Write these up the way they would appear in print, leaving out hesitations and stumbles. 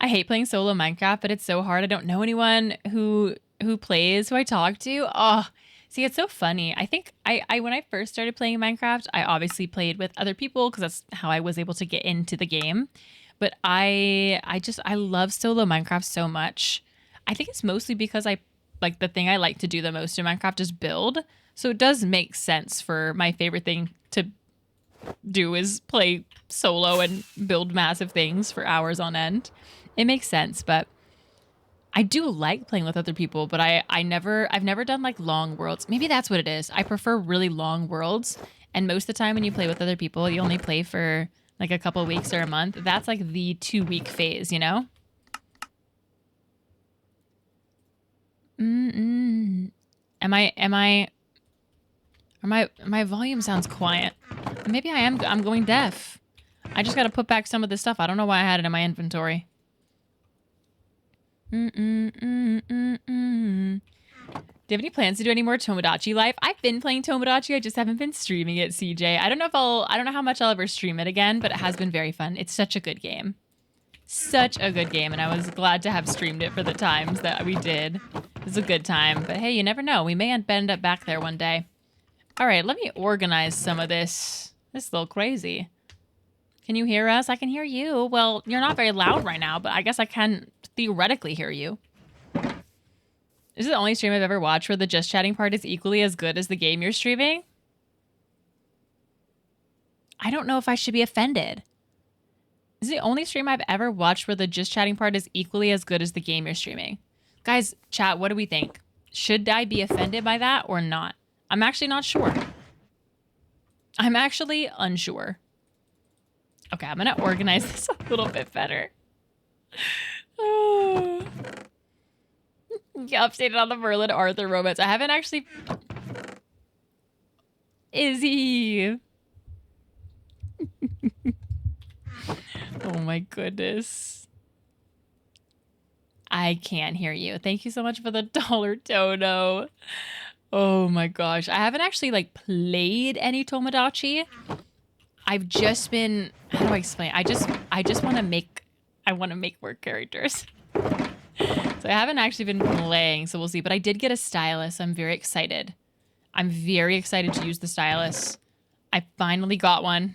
I hate playing solo Minecraft, but it's so hard. I don't know anyone who plays, who I talk to. Oh, see, it's so funny. I think I when I first started playing Minecraft, I obviously played with other people because that's how I was able to get into the game. But I love solo Minecraft so much. I think it's mostly because I like the thing I like to do the most in Minecraft is build. So it does make sense for my favorite thing to do is play solo and build massive things for hours on end. It makes sense, but I do like playing with other people, but I've never done like long worlds. Maybe that's what it is. I prefer really long worlds, and most of the time when you play with other people, you only play for like a couple weeks or a month. That's like the 2 week phase, you know? Mm-mm. My volume sounds quiet. Maybe I'm going deaf. I just got to put back some of this stuff. I don't know why I had it in my inventory. Mm-mm-mm-mm-mm. Do you have any plans to do any more Tomodachi Life? I've been playing Tomodachi. I just haven't been streaming it, CJ. I don't know how much I'll ever stream it again, but it has been very fun. It's such a good game. Such a good game, and I was glad to have streamed it for the times that we did. It was a good time, but hey, you never know. We may end up back there one day. All right, let me organize some of this. This is a little crazy. Can you hear us? I can hear you. Well, you're not very loud right now, but I guess I can theoretically hear you. This is the only stream I've ever watched where the just chatting part is equally as good as the game you're streaming. I don't know if I should be offended. This is the only stream I've ever watched where the just chatting part is equally as good as the game you're streaming. Guys, chat, what do we think? Should I be offended by that or not? I'm actually not sure. I'm actually unsure. Okay, I'm gonna organize this a little bit better. Oh. Yeah, updated on the Merlin Arthur romance. I haven't actually... Izzy! Oh my goodness. I can't hear you. Thank you so much for the $1 dono. Oh my gosh. I haven't actually like played any Tomodachi. I've just been, how do I explain? I just want to make work characters. So I haven't actually been playing, so we'll see. But I did get a stylus. I'm very excited. I'm very excited to use the stylus. I finally got one.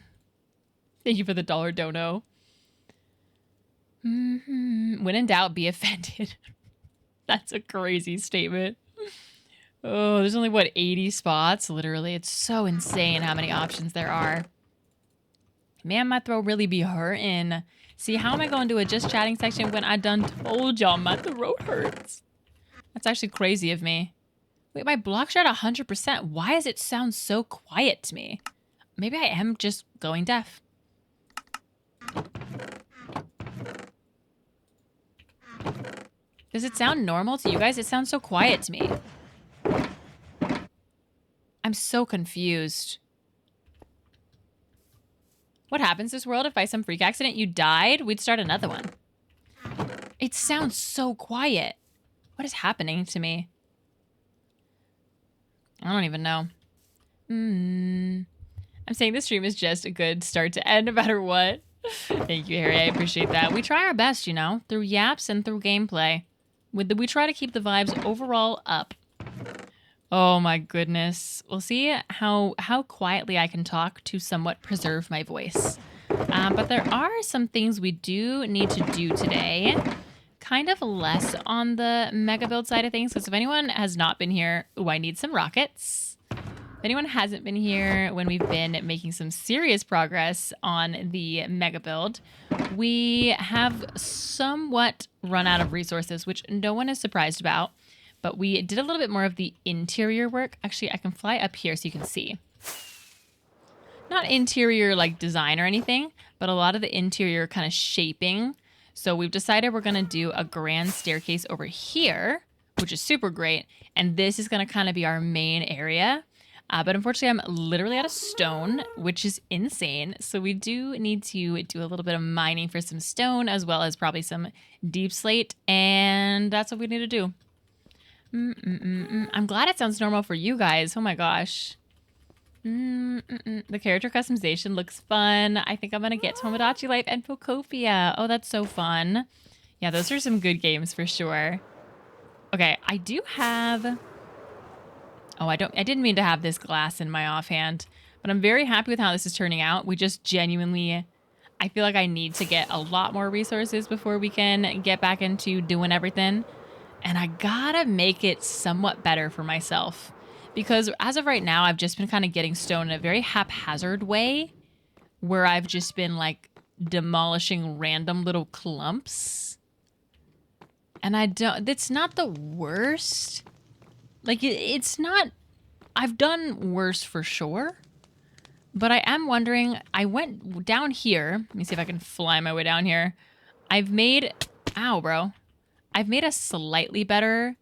Thank you for the $1 dono. When in doubt, be offended. That's a crazy statement. Oh, there's only, what, 80 spots? Literally, it's so insane how many options there are. Man, my throat really be hurting. See, how am I going to do a just chatting section when I done told y'all my throat hurts? That's actually crazy of me. Wait, my blocks are at 100%. Why does it sound so quiet to me? Maybe I am just going deaf. Does it sound normal to you guys? It sounds so quiet to me. I'm so confused. What happens this world if by some freak accident you died? We'd start another one. It sounds so quiet. What is happening to me? I don't even know. I'm saying this stream is just a good start to end no matter what. Thank you, Harry. I appreciate that. We try our best, you know, through yaps and through gameplay. We try to keep the vibes overall up. Oh my goodness. We'll see how quietly I can talk to somewhat preserve my voice. But there are some things we do need to do today. Kind of less on the mega build side of things, because if anyone has not been here, I need some rockets. If anyone hasn't been here when we've been making some serious progress on the mega build, we have somewhat run out of resources, which no one is surprised about. But we did a little bit more of the interior work. Actually, I can fly up here so you can see. Not interior like design or anything, but a lot of the interior kind of shaping. So we've decided we're going to do a grand staircase over here, which is super great. And this is going to kind of be our main area. But unfortunately, I'm literally out of stone, which is insane. So we do need to do a little bit of mining for some stone, as well as probably some deep slate. And that's what we need to do. I'm glad it sounds normal for you guys. Oh my gosh. The character customization looks fun. I think I'm going to get Tomodachi Life and Pokopia. Oh, that's so fun. Yeah, those are some good games for sure. Okay, I do have... Oh, I didn't mean to have this glass in my offhand, but I'm very happy with how this is turning out. We just genuinely... I feel like I need to get a lot more resources before we can get back into doing everything. And I gotta make it somewhat better for myself. Because as of right now, I've just been kind of getting stone in a very haphazard way, where I've just been like demolishing random little clumps. And it's not the worst. Like, it's not, I've done worse for sure. But I am wondering, I went down here. Let me see if I can fly my way down here. I've made, ow, bro. I've made a slightly better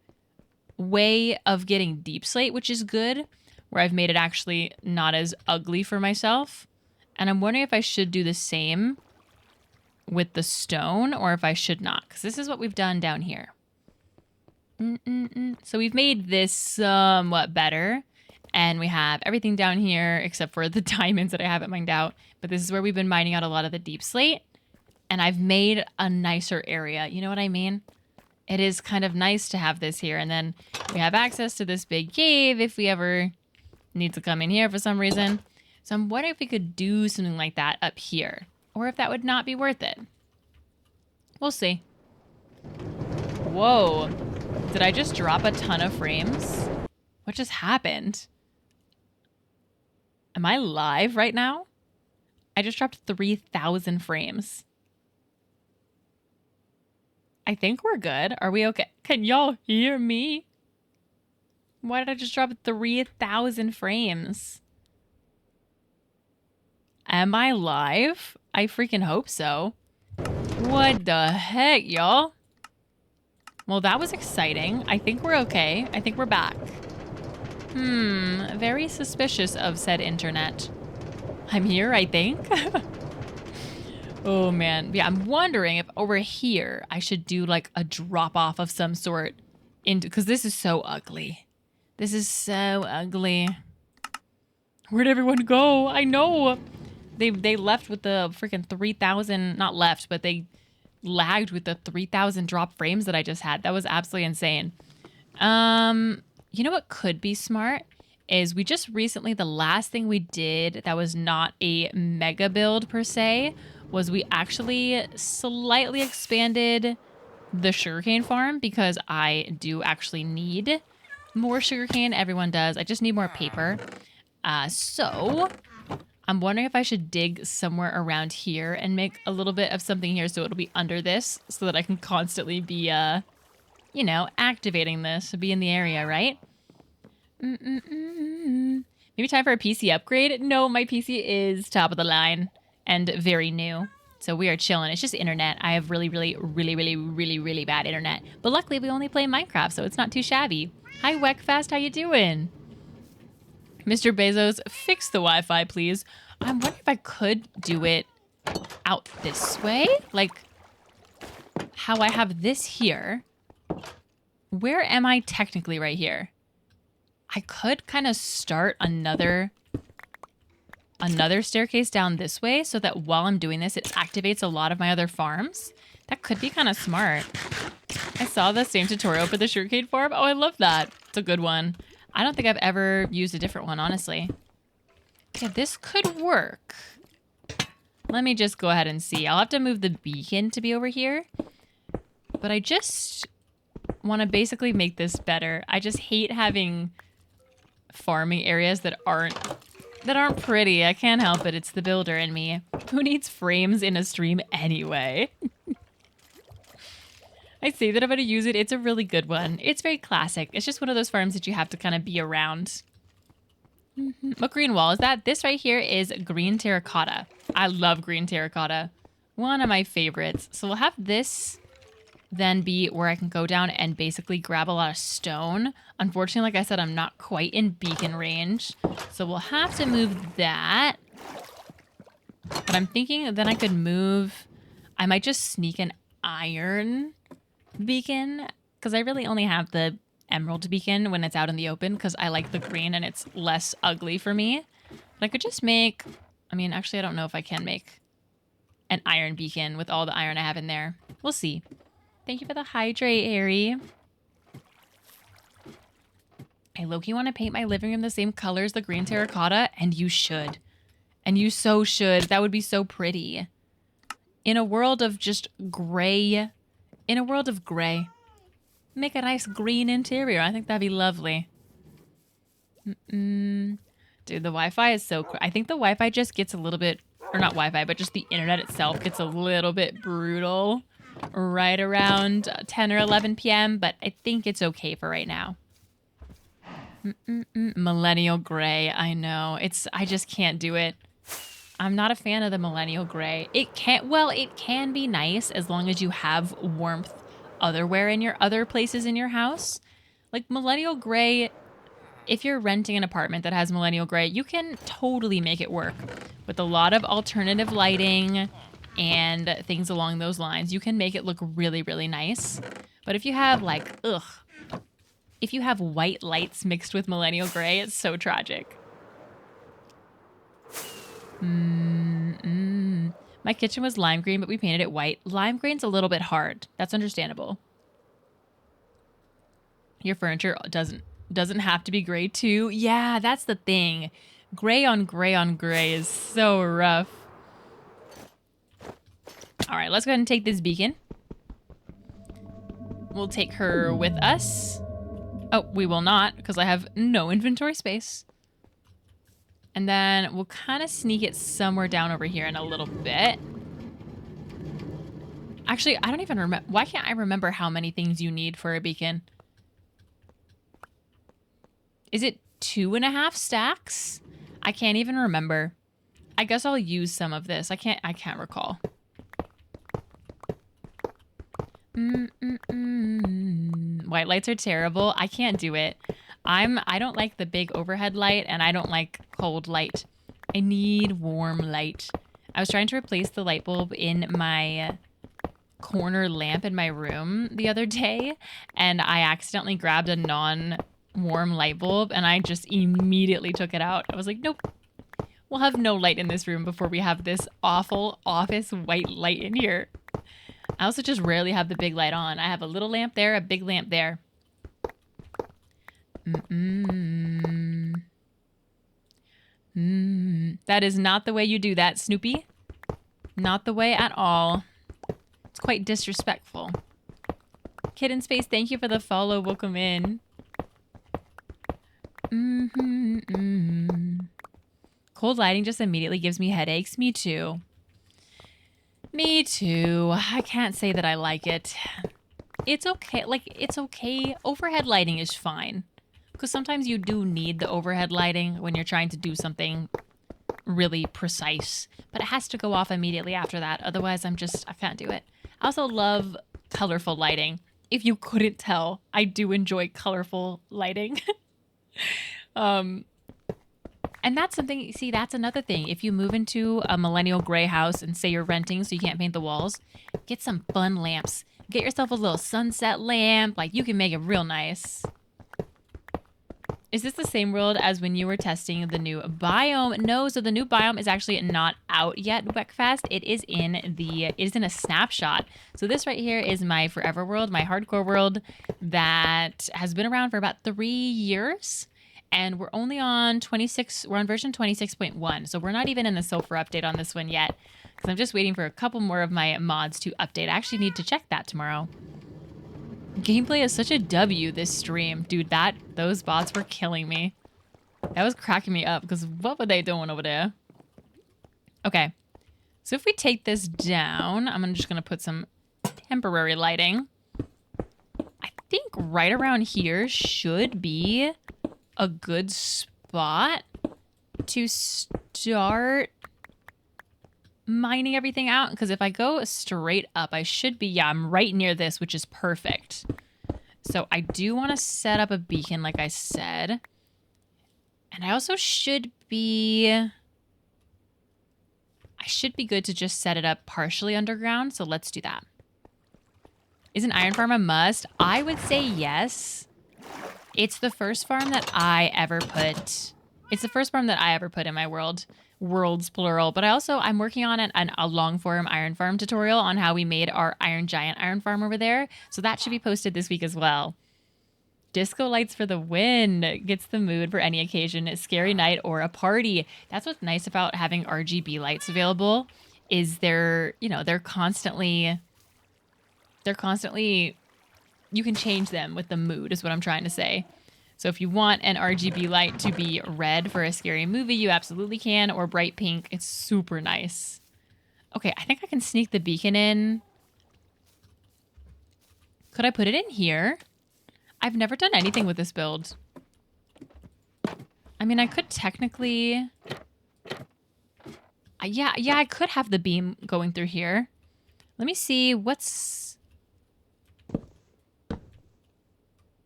way of getting deep slate, which is good, where I've made it actually not as ugly for myself. And I'm wondering if I should do the same with the stone or if I should not, because this is what we've done down here. So we've made this somewhat better, and we have everything down here except for the diamonds that I haven't mined out. But this is where we've been mining out a lot of the deep slate, and I've made a nicer area. You know what I mean? It is kind of nice to have this here, and then we have access to this big cave if we ever need to come in here for some reason. So I'm wondering if we could do something like that up here, or if that would not be worth it. We'll see. Whoa. Did I just drop a ton of frames? What just happened? Am I live right now? I just dropped 3,000 frames. I think we're good. Are we okay? Can y'all hear me? Why did I just drop 3,000 frames? Am I live? I freaking hope so. What the heck, y'all? Well, that was exciting. I think we're okay. I think we're back. Very suspicious of said internet. I'm here, I think. Oh, man. Yeah, I'm wondering if over here I should do like a drop off of some sort into, because this is so ugly. This is so ugly. Where'd everyone go? I know. They left with the freaking 3,000, not left, but they lagged with the 3,000 drop frames that I just had. That was absolutely insane. You know what could be smart is we just recently, the last thing we did that was not a mega build per se, was we actually slightly expanded the sugarcane farm, because I do actually need more sugarcane. Everyone does. I just need more paper. So I'm wondering if I should dig somewhere around here and make a little bit of something here so it'll be under this, so that I can constantly be, you know, activating this to be in the area, right? Maybe time for a PC upgrade? No, my PC is top of the line and very new. So we are chilling. It's just internet. I have really bad internet. But luckily we only play Minecraft, so it's not too shabby. Hi, Weckfast, how you doing? Mr. Bezos, fix the Wi-Fi, please. I'm wondering if I could do it out this way. Like how I have this here. Where am I technically right here? I could kind of start another staircase down this way so that while I'm doing this, it activates a lot of my other farms. That could be kind of smart. I saw the same tutorial for the sugarcane farm. Oh, I love that. It's a good one. I don't think I've ever used a different one, honestly. Yeah, this could work. Let me just go ahead and see. I'll have to move the beacon to be over here. But I just want to basically make this better. I just hate having farming areas that aren't pretty. I can't help it. It's the builder in me. Who needs frames in a stream anyway? I say that I'm going to use it. It's a really good one. It's very classic. It's just one of those farms that you have to kind of be around. What green wall is that? This right here is green terracotta. I love green terracotta. One of my favorites. So we'll have this then be where I can go down and basically grab a lot of stone. Unfortunately, like I said, I'm not quite in beacon range. So we'll have to move that. But I'm thinking then I could move... I might just sneak an iron beacon, because I really only have the emerald beacon when it's out in the open, because I like the green and it's less ugly for me. But I could just make... I mean, actually, I don't know if I can make an iron beacon with all the iron I have in there. We'll see. Thank you for the hydrate, Harry. I low-key want to paint my living room the same color as the green terracotta, and you should. And you so should. That would be so pretty. In a world of just gray. In a world of gray. Make a nice green interior. I think that'd be lovely. Dude, the Wi-Fi is so... I think the Wi-Fi just gets a little bit... Or not Wi-Fi, but just the internet itself gets a little bit brutal right around 10 or 11 p.m. But I think it's okay for right now. Millennial gray. I know. I just can't do it. I'm not a fan of the millennial gray. It can be nice as long as you have warmth otherwhere in your other places in your house. Like millennial gray, if you're renting an apartment that has millennial gray, you can totally make it work. With a lot of alternative lighting and things along those lines, you can make it look really, really nice. But if you have if you have white lights mixed with millennial gray, it's so tragic. My kitchen was lime green, but we painted it white. Lime green's a little bit hard. That's understandable. Your furniture doesn't have to be gray too. Yeah, that's the thing. Gray on gray is so rough. All right, let's go ahead and take this beacon. We'll take her with us. Oh, we will not, because I have no inventory space. And then we'll kind of sneak it somewhere down over here in a little bit. Actually, I don't even remember. Why can't I remember how many things you need for a beacon? Is it 2.5 stacks? I can't even remember. I guess I'll use some of this. I can't recall. White lights are terrible. I can't do it. I don't like the big overhead light, and I don't like cold light. I need warm light. I was trying to replace the light bulb in my corner lamp in my room the other day, and I accidentally grabbed a non-warm light bulb, and I just immediately took it out. I was like, nope. We'll have no light in this room before we have this awful office white light in here. I also just rarely have the big light on. I have a little lamp there, a big lamp there. That is not the way you do that, Snoopy. Not the way at all. It's quite disrespectful. Kid in Space, thank you for the follow. Welcome in. Cold lighting just immediately gives me headaches. Me too. Me too. I can't say that I like it. It's okay. It's okay. Overhead lighting is fine. Because sometimes you do need the overhead lighting when you're trying to do something really precise. But it has to go off immediately after that. Otherwise, I can't do it. I also love colorful lighting. If you couldn't tell, I do enjoy colorful lighting. And that's something, see, that's another thing. If you move into a millennial gray house and say you're renting so you can't paint the walls, get some fun lamps. Get yourself a little sunset lamp. Like, you can make it real nice. Is this the same world as when you were testing the new biome? No, so the new biome is actually not out yet, Weckfast. It is in a snapshot. So this right here is my forever world, my hardcore world that has been around for about 3 years. And we're only on we're on version 26.1. So we're not even in the sulfur update on this one yet. Because I'm just waiting for a couple more of my mods to update. I actually need to check that tomorrow. Gameplay is such a W this stream. Dude, those bots were killing me. That was cracking me up because what were they doing over there? Okay. So if we take this down, I'm just going to put some temporary lighting. I think right around here should be a good spot to start mining everything out, because if I go straight up, I should be, yeah, I'm right near this, which is perfect. So I do want to set up a beacon, like I said. And I also should be... I should be good to just set it up partially underground, so let's do that. Is an iron farm a must? I would say yes. It's the first farm that I ever put... It's the first farm that I ever put in my world. worlds plural. But I'm working on a long form iron farm tutorial on how we made our iron giant iron farm over there. So that should be posted this week as well. Disco lights for the win. Gets the mood for any occasion. A scary night or a party. That's what's nice about having RGB lights available is they're constantly, you can change them with the mood is what I'm trying to say. So if you want an RGB light to be red for a scary movie, you absolutely can, or bright pink. It's super nice. Okay, I think I can sneak the beacon in. Could I put it in here? I've never done anything with this build. I mean, I could technically... yeah, I could have the beam going through here. Let me see what's...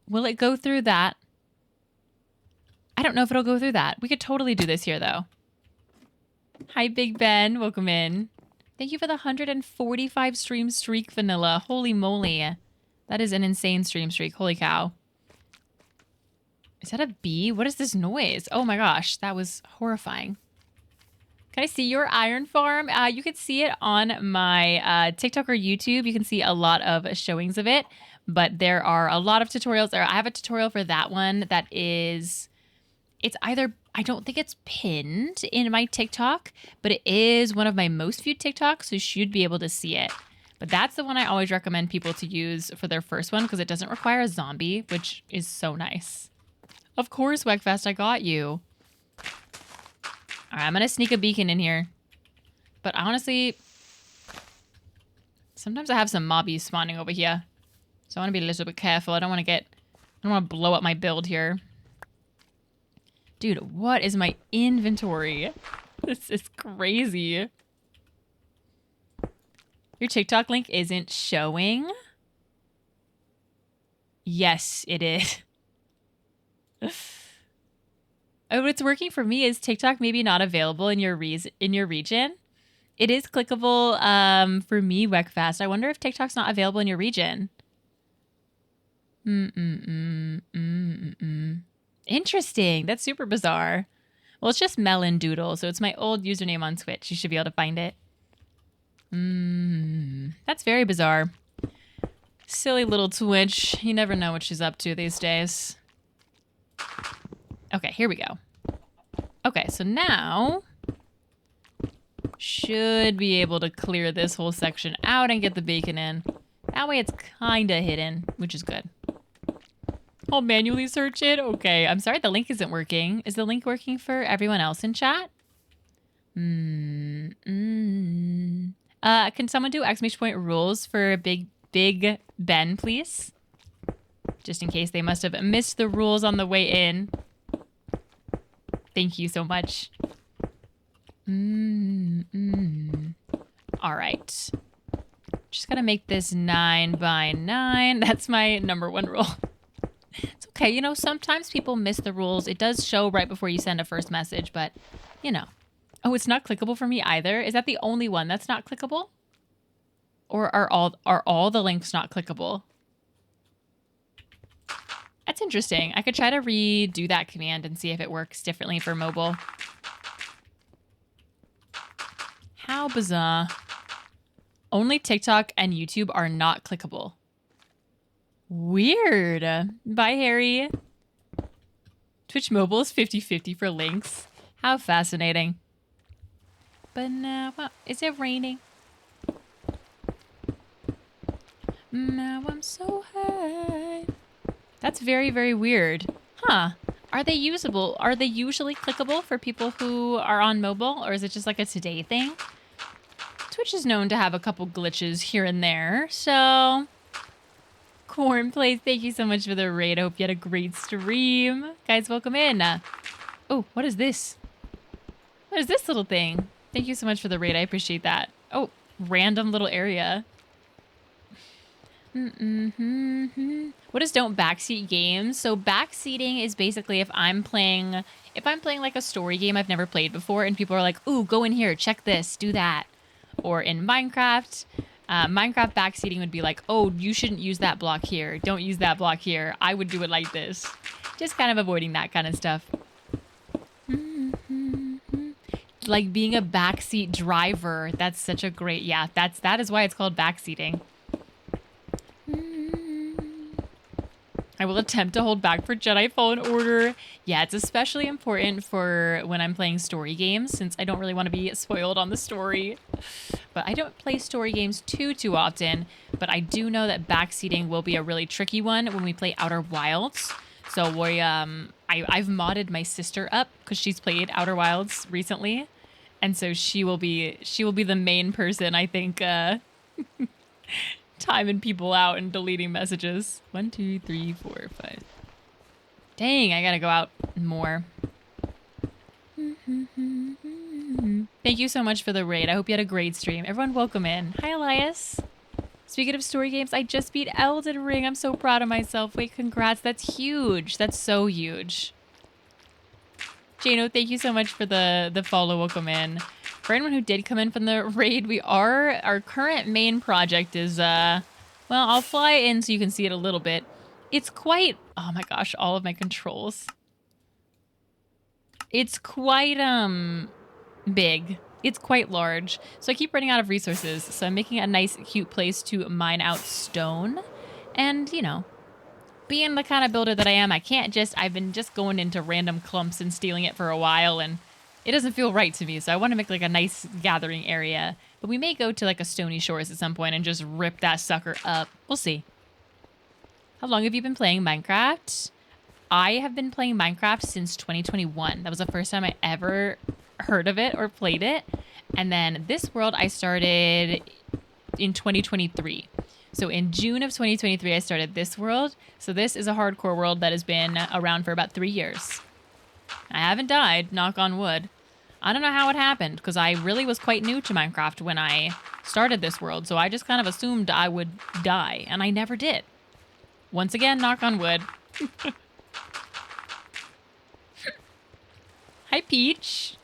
Will it go through that? I don't know if it'll go through that. We could totally do this here, though. Hi, Big Ben. Welcome in. Thank you for the 145 stream streak, Vanilla. Holy moly. That is an insane stream streak. Holy cow. Is that a bee? What is this noise? Oh my gosh, that was horrifying. Can I see your iron farm? You can see it on my TikTok or YouTube. You can see a lot of showings of it, but there are a lot of tutorials. I have a tutorial for that one that is... It's either, I don't think it's pinned in my TikTok, but it is one of my most viewed TikToks, so you should be able to see it. But that's the one I always recommend people to use for their first one because it doesn't require a zombie, which is so nice. Of course, Wegfest, I got you. All right, I'm going to sneak a beacon in here. But honestly, sometimes I have some mobbies spawning over here. So I want to be a little bit careful. I don't want to blow up my build here. Dude, what is my inventory? This is crazy. Your TikTok link isn't showing? Yes, it is. Oh, what's working for me is TikTok maybe not available in your region. It is clickable for me, Wekfast. I wonder if TikTok's not available in your region. Interesting. That's super bizarre. Well, it's just Melon Doodle, so it's my old username on Twitch. You should be able to find it. That's very bizarre. Silly little Twitch. You never know what she's up to these days. Okay, here we go. Okay, so now should be able to clear this whole section out and get the bacon in. That way it's kind of hidden, which is good. I'll manually search it? Okay, I'm sorry the link isn't working. Is the link working for everyone else in chat? Can someone do exclamation point rules for Big Ben, please? Just in case they must have missed the rules on the way in. Thank you so much. All right. Just gotta make this 9 by 9. That's my #1 rule. It's okay. You know, sometimes people miss the rules. It does show right before you send a first message, but, you know. Oh, it's not clickable for me either. Is that the only one that's not clickable? Or are all the links not clickable? That's interesting. I could try to redo that command and see if it works differently for mobile. How bizarre. Only TikTok and YouTube are not clickable. Weird. Bye, Harry. Twitch mobile is 50-50 for links. How fascinating. But now, is it raining? Now I'm so high. That's very, very weird. Huh. Are they usable? Are they usually clickable for people who are on mobile? Or is it just like a today thing? Twitch is known to have a couple glitches here and there, so... Cornplace, thank you so much for the raid. I hope you had a great stream. Guys, welcome in. Oh, what is this? What is this little thing? Thank you so much for the raid. I appreciate that. Oh, random little area. What is don't backseat games? So backseating is basically if I'm playing like a story game I've never played before and people are like, ooh, go in here, check this, do that. Or in Minecraft, Minecraft backseating would be like, oh, you shouldn't use that block here. Don't use that block here. I would do it like this. Just kind of avoiding that kind of stuff. like being a backseat driver. That's such a great, yeah, that is why it's called backseating. I will attempt to hold back for Jedi Fallen Order. Yeah, it's especially important for when I'm playing story games, since I don't really want to be spoiled on the story. But I don't play story games too often, but I do know that backseating will be a really tricky one when we play Outer Wilds. So I've modded my sister up because she's played Outer Wilds recently, and so she will be the main person, I think, timing people out and deleting messages. 1, 2, 3, 4, 5. Dang, I gotta go out more. Thank you so much for the raid. I hope you had a great stream. Everyone, welcome in. Hi, Elias. Speaking of story games, I just beat Elden Ring. I'm so proud of myself. Wait, congrats. That's huge. That's so huge. Jano, thank you so much for the follow. Welcome in. For anyone who did come in from the raid, our current main project is, well, I'll fly in so you can see it a little bit. It's quite, oh my gosh, all of my controls. It's quite, big. It's quite large. So I keep running out of resources. So I'm making a nice, cute place to mine out stone. And, you know, being the kind of builder that I am, I've been just going into random clumps and stealing it for a while, and it doesn't feel right to me. So I want to make like a nice gathering area. But we may go to like a Stony Shores at some point and just rip that sucker up. We'll see. How long have you been playing Minecraft? I have been playing Minecraft since 2021. That was the first time I ever heard of it or played it. And then this world I started in 2023. So in June of 2023, I started this world. So this is a hardcore world that has been around for about 3 years. I haven't died, knock on wood. I don't know how it happened, because I really was quite new to Minecraft when I started this world. So I just kind of assumed I would die, and I never did. Once again, knock on wood. Hi, Peach.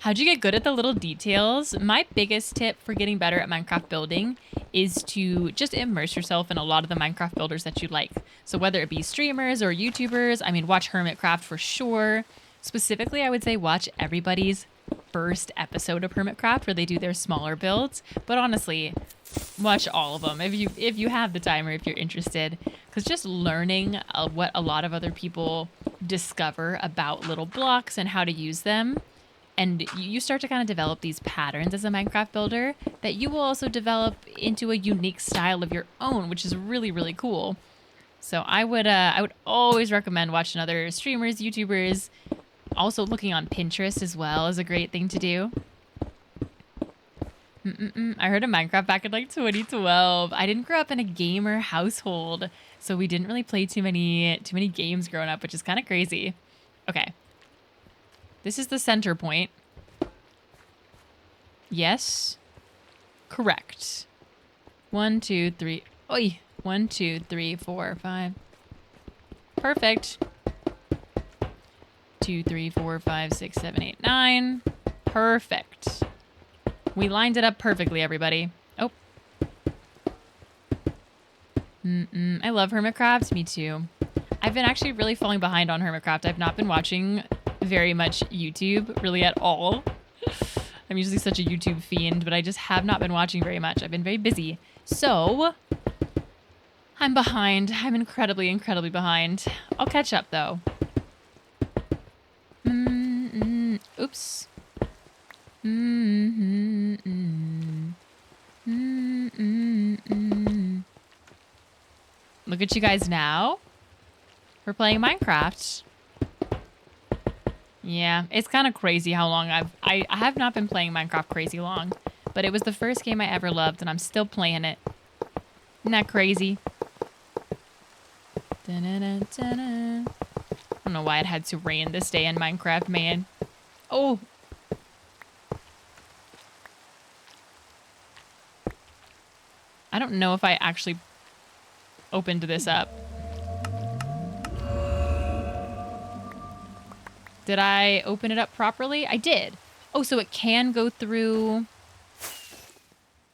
How'd you get good at the little details? My biggest tip for getting better at Minecraft building is to just immerse yourself in a lot of the Minecraft builders that you like. So whether it be streamers or YouTubers, I mean, watch Hermitcraft for sure. Specifically, I would say watch everybody's first episode of Hermitcraft where they do their smaller builds. But honestly, watch all of them if you have the time or if you're interested. Because just learning what a lot of other people discover about little blocks and how to use them, and you start to kind of develop these patterns as a Minecraft builder that you will also develop into a unique style of your own, which is really, really cool. So I would always recommend watching other streamers, YouTubers. Also looking on Pinterest as well is a great thing to do. I heard of Minecraft back in like 2012. I didn't grow up in a gamer household, so we didn't really play too many games growing up, which is kind of crazy. Okay. This is the center point. Yes. Correct. 1, 2, 3. Oi. 1, 2, 3, 4, 5. Perfect. 2, 3, 4, 5, 6, 7, 8, 9. Perfect. We lined it up perfectly, everybody. Oh. I love Hermitcraft. Me too. I've been actually really falling behind on Hermitcraft. I've not been watching very much YouTube, really at all. I'm usually such a YouTube fiend, but I just have not been watching very much. I've been very busy. So, I'm behind. I'm incredibly, incredibly behind. I'll catch up, though. Oops. Look at you guys now. We're playing Minecraft. Yeah, it's kind of crazy how long I have not been playing Minecraft crazy long, but it was the first game I ever loved, and I'm still playing it. Isn't that crazy? I don't know why it had to rain this day in Minecraft, man. Oh. I don't know if I actually opened this up. Did I open it up properly? I did. Oh, so it can go through.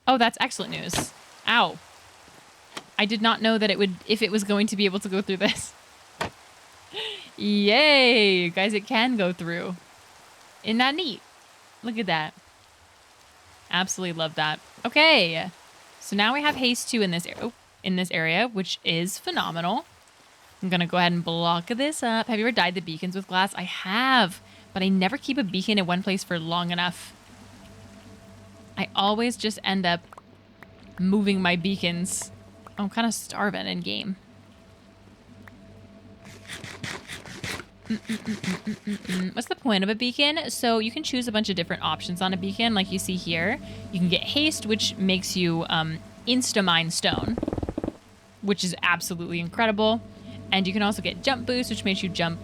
Oh, that's excellent news. Ow. I did not know that it would, if it was going to be able to go through this. Yay! Guys, it can go through. Isn't that neat? Look at that. Absolutely love that. Okay. So now we have haste 2 in this area, which is phenomenal. I'm going to go ahead and block this up. Have you ever dyed the beacons with glass? I have, but I never keep a beacon in one place for long enough. I always just end up moving my beacons. I'm kind of starving in game. What's the point of a beacon? So you can choose a bunch of different options on a beacon, like you see here. You can get haste, which makes you insta-mine stone, which is absolutely incredible. And you can also get jump boost, which makes you jump,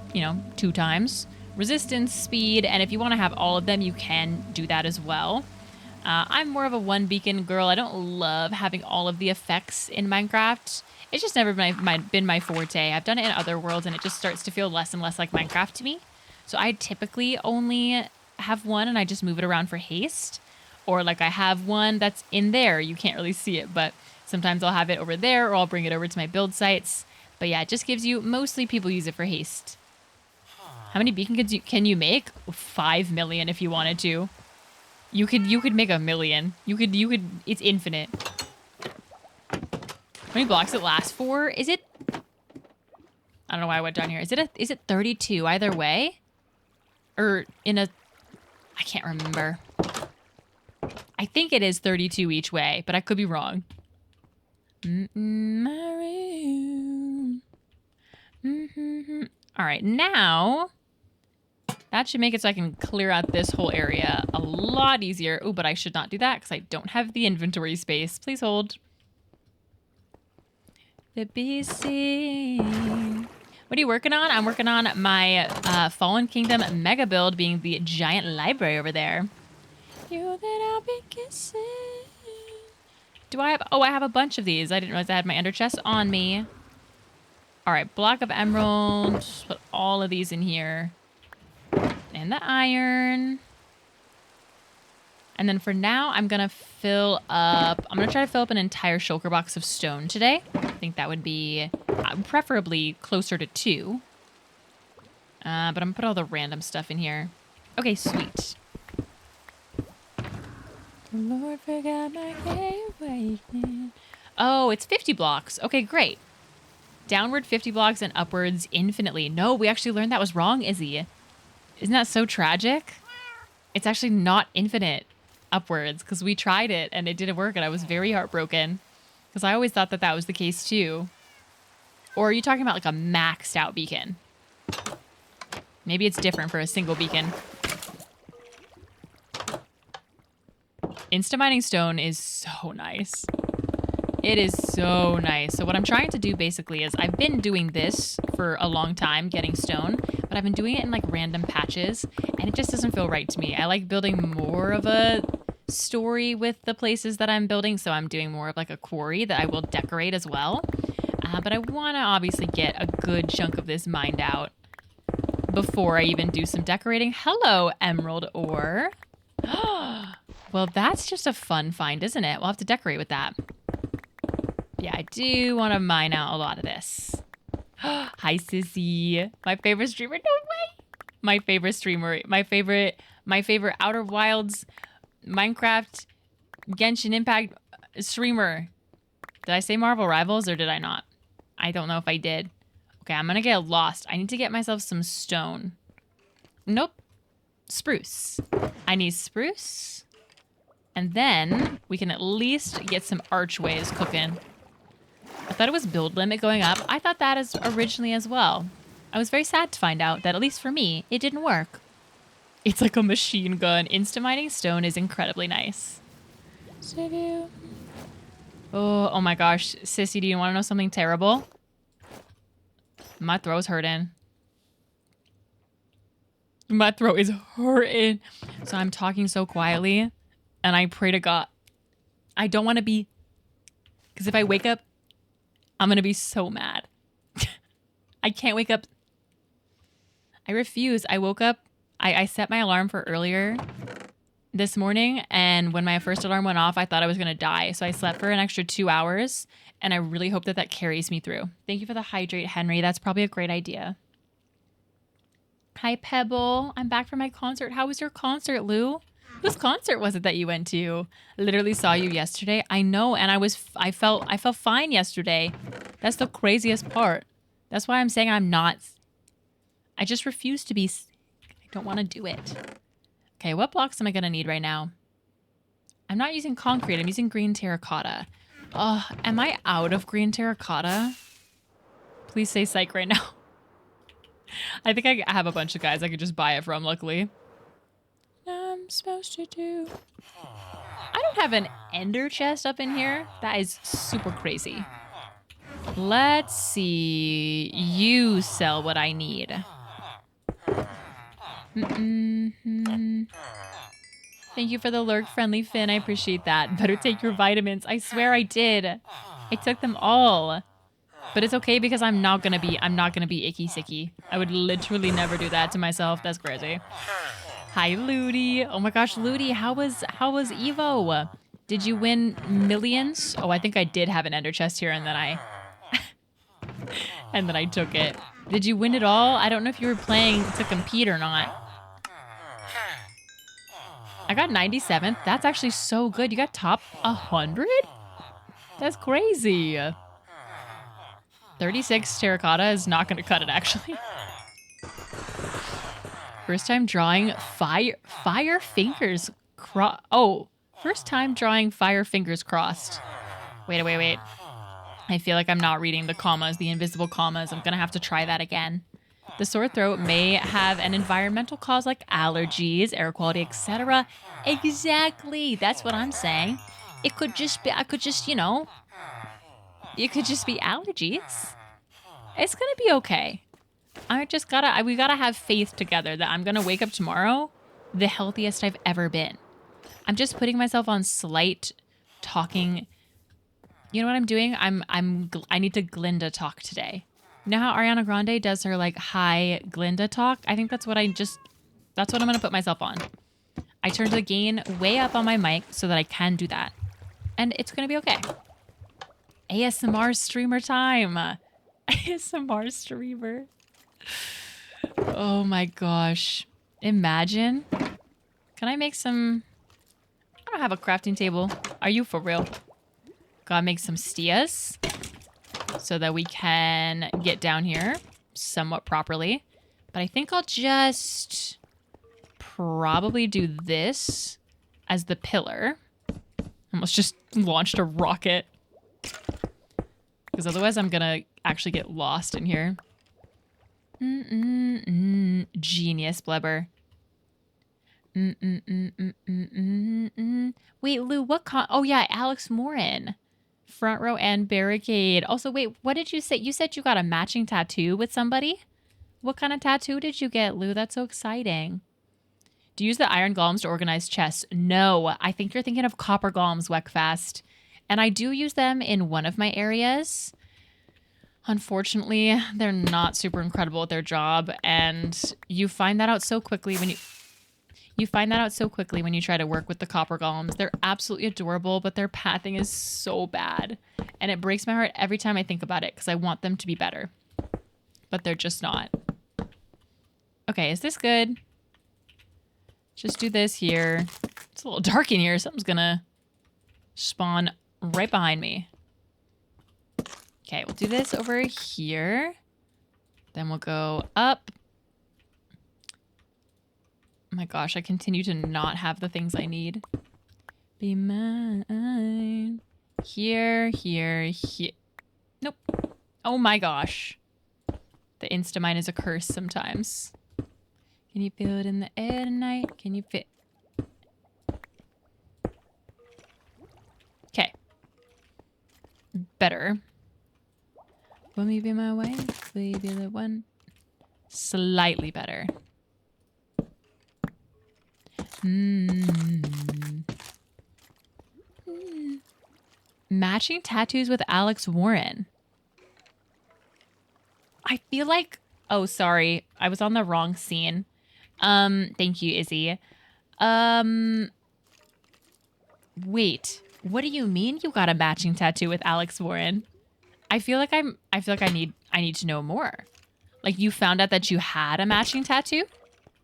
2 times. Resistance, speed, and if you want to have all of them, you can do that as well. I'm more of a 1 beacon girl. I don't love having all of the effects in Minecraft. It's just never been my forte. I've done it in other worlds, and it just starts to feel less and less like Minecraft to me. So I typically only have 1, and I just move it around for haste. Or like I have 1 that's in there. You can't really see it, but sometimes I'll have it over there, or I'll bring it over to my build sites. But yeah, it just gives you, mostly people use it for haste. How many beacons can you make? 5 million if you wanted to. You could make 1 million. You could, it's infinite. How many blocks it lasts for? Is it, I don't know why I went down here. Is it 32 either way? Or I can't remember. I think it is 32 each way, but I could be wrong. All right, now that should make it so I can clear out this whole area a lot easier. Oh, but I should not do that because I don't have the inventory space. Please hold. The BC. What are you working on? I'm working on my Fallen Kingdom mega build, being the giant library over there. You that I'll be kissing. Do I have... Oh, I have a bunch of these. I didn't realize I had my ender chest on me. All right, block of emerald. Just put all of these in here. And the iron. And then for now, I'm going to fill up... I'm going to try to fill up an entire shulker box of stone today. I think that would be preferably closer to 2. But I'm going to put all the random stuff in here. Okay, sweet. The Lord forgot my day awakening. Oh, it's 50 blocks. Okay, great. Downward 50 blocks and upwards infinitely. No, we actually learned that was wrong, Izzy. Isn't that so tragic? It's actually not infinite upwards because we tried it and it didn't work and I was very heartbroken because I always thought that that was the case too. Or are you talking about like a maxed out beacon? Maybe it's different for a single beacon. Insta-mining stone is so nice. It is so nice. So what I'm trying to do basically is I've been doing this for a long time, getting stone, but I've been doing it in like random patches and it just doesn't feel right to me. I like building more of a story with the places that I'm building. So I'm doing more of like a quarry that I will decorate as well. But I want to obviously get a good chunk of this mined out before I even do some decorating. Hello, emerald ore. Well, that's just a fun find, isn't it? We'll have to decorate with that. Yeah, I do want to mine out a lot of this. Hi, Sissy. My favorite streamer. No way. My favorite streamer. My favorite Outer Wilds, Minecraft, Genshin Impact streamer. Did I say Marvel Rivals or did I not? I don't know if I did. Okay, I'm going to get lost. I need to get myself some stone. Nope. Spruce. I need spruce. And then we can at least get some archways cooking. I thought it was build limit going up. I thought that as originally as well. I was very sad to find out that, at least for me, it didn't work. It's like a machine gun. Insta-mining stone is incredibly nice. Oh my gosh. Sissy, do you want to know something terrible? My throat's hurting. My throat is hurting. So I'm talking so quietly. And I pray to God, I don't want to be, because if I wake up, I'm going to be so mad. I can't wake up. I refuse. I woke up, I set my alarm for earlier this morning. And when my first alarm went off, I thought I was going to die. So I slept for an extra 2 hours. And I really hope that that carries me through. Thank you for the hydrate, Henry. That's probably a great idea. Hi, Pebble. I'm back from my concert. How was your concert, Lou? Whose concert was it that you went to? I literally saw you yesterday. I know, and I felt fine yesterday. That's the craziest part. That's why I'm saying I'm not. I just refuse to be sick. I don't want to do it. Okay, what blocks am I gonna need right now? I'm not using concrete. I'm using green terracotta. Oh, am I out of green terracotta? Please say psych right now. I think I have a bunch of guys I could just buy it from, luckily. I'm supposed to do... I don't have an ender chest up in here. That is super crazy. Let's see. You sell what I need. Thank you for the lurk, friendly Finn. I appreciate that. Better take your vitamins. I swear I did. I took them all. But it's okay because I'm not gonna be icky sicky. I would literally never do that to myself. That's crazy. Hi, Ludi. Oh my gosh, Ludi, how was Evo? Did you win millions? Oh, I think I did have an ender chest here and then I and then I took it. Did you win it all? I don't know if you were playing to compete or not. I got 97th. That's actually so good. You got top 100? That's crazy. 36 terracotta is not going to cut it, actually. First time drawing fire fingers crossed. Oh, first time drawing fire fingers crossed. Wait. I feel like I'm not reading the commas, the invisible commas. I'm going to have to try that again. The sore throat may have an environmental cause like allergies, air quality, etc. Exactly. That's what I'm saying. It could just be, you know, it could just be allergies. It's going to be okay. We gotta have faith together that I'm going to wake up tomorrow the healthiest I've ever been. I'm just putting myself on slight talking. You know what I'm doing? I need to Glinda talk today. You know how Ariana Grande does her like high Glinda talk? I think that's what I'm going to put myself on. I turned the gain way up on my mic so that I can do that. And it's going to be okay. ASMR streamer time. ASMR streamer. Oh my gosh. Imagine. Can I make some... I don't have a crafting table. Are you for real? Gotta make some steas so that we can get down here somewhat properly. But I think I'll just probably do this as the pillar. Almost just launched a rocket. Because otherwise I'm gonna actually get lost in here. Genius, Blebber. Wait, Lou, what oh yeah, Alex Morin. Front row and barricade. Also, wait, what did you say? You said you got a matching tattoo with somebody? What kind of tattoo did you get, Lou? That's so exciting. Do you use the iron golems to organize chests? No, I think you're thinking of copper golems, Weckfast. And I do use them in one of my areas. Unfortunately, they're not super incredible at their job, and you find that out so quickly when you try to work with the copper golems. They're absolutely adorable, but their pathing is so bad. And it breaks my heart every time I think about it because I want them to be better. But they're just not. Okay, is this good? Just do this here. It's a little dark in here. Something's gonna spawn right behind me. Okay, we'll do this over here. Then we'll go up. Oh my gosh, I continue to not have the things I need. Be mine. Here. Nope. Oh my gosh. The Instamine is a curse sometimes. Can you feel it in the air tonight? Can you fit? Okay. Better. Will you be my wife? Will you be the one? Slightly better. Matching tattoos with Alex Warren. I feel like... Oh, sorry. I was on the wrong scene. Thank you, Izzy. Wait. What do you mean you got a matching tattoo with Alex Warren? I feel like I need to know more. Like you found out that you had a matching tattoo?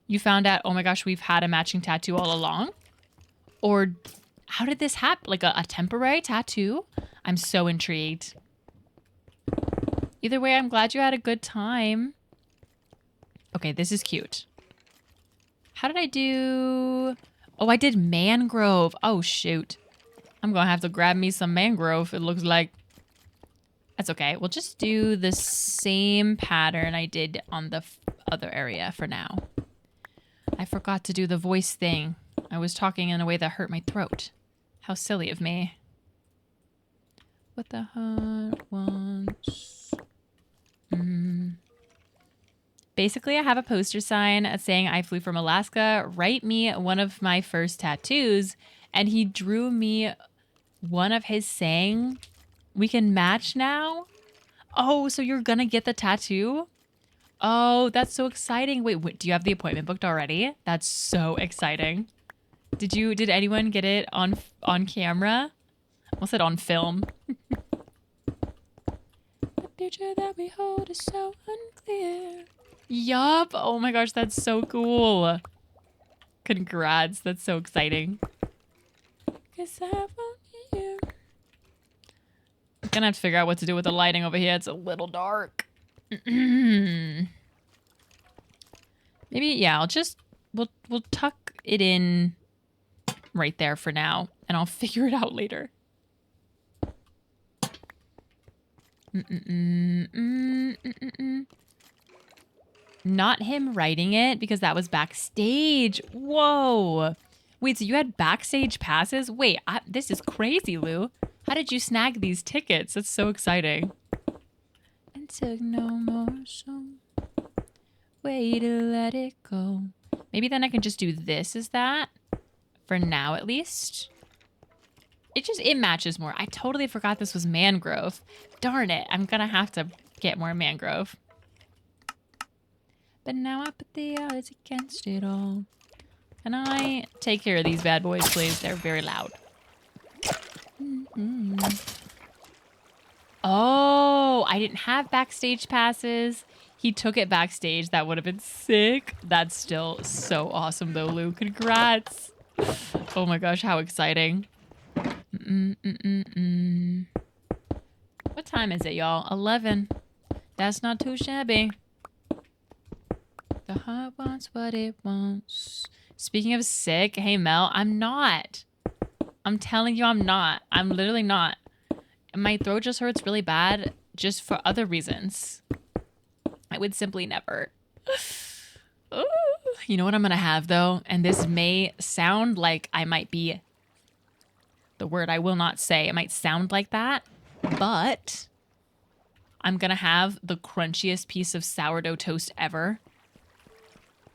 You found out, oh my gosh, we've had a matching tattoo all along? Or how did this happen? Like a temporary tattoo? I'm so intrigued. Either way, I'm glad you had a good time. Okay, this is cute. How did I do? Oh, I did mangrove. Oh, shoot. I'm going to have to grab me some mangrove, it looks like. That's okay. We'll just do the same pattern I did on the other area for now. I forgot to do the voice thing. I was talking in a way that hurt my throat. How silly of me. What the heart wants. Basically, I have a poster sign saying I flew from Alaska. Write me one of my first tattoos. And he drew me one of his saying, we can match now? Oh, so you're gonna get the tattoo? Oh, that's so exciting. Wait, do you have the appointment booked already? That's so exciting. Did anyone get it on camera? I almost said on film. The future that we hold is so unclear. Yup. Oh my gosh, that's so cool. Congrats. That's so exciting. Cause I want you. I'm gonna have to figure out what to do with the lighting over here. It's a little dark. Maybe, yeah, we'll tuck it in right there for now, and I'll figure it out later. Not him writing it, because that was backstage. Whoa. Wait, so you had backstage passes? Wait, this is crazy, Lou. How did you snag these tickets? That's so exciting. And took no more, so way to let it go. Maybe then I can just do this as that. For now, at least. It matches more. I totally forgot this was mangrove. Darn it. I'm gonna have to get more mangrove. But now I put the odds against it all. Can I take care of these bad boys, please? They're very loud. Oh, I didn't have backstage passes. He took it backstage. That would have been sick. That's still so awesome, though, Lou. Congrats. Oh my gosh, how exciting. What time is it, y'all? 11. That's not too shabby. The heart wants what it wants. Speaking of sick, hey, Mel, I'm not. I'm telling you I'm not. I'm literally not. My throat just hurts really bad just for other reasons. I would simply never. Ooh. You know what I'm going to have, though? And this may sound like I might be the word I will not say. It might sound like that, but I'm going to have the crunchiest piece of sourdough toast ever.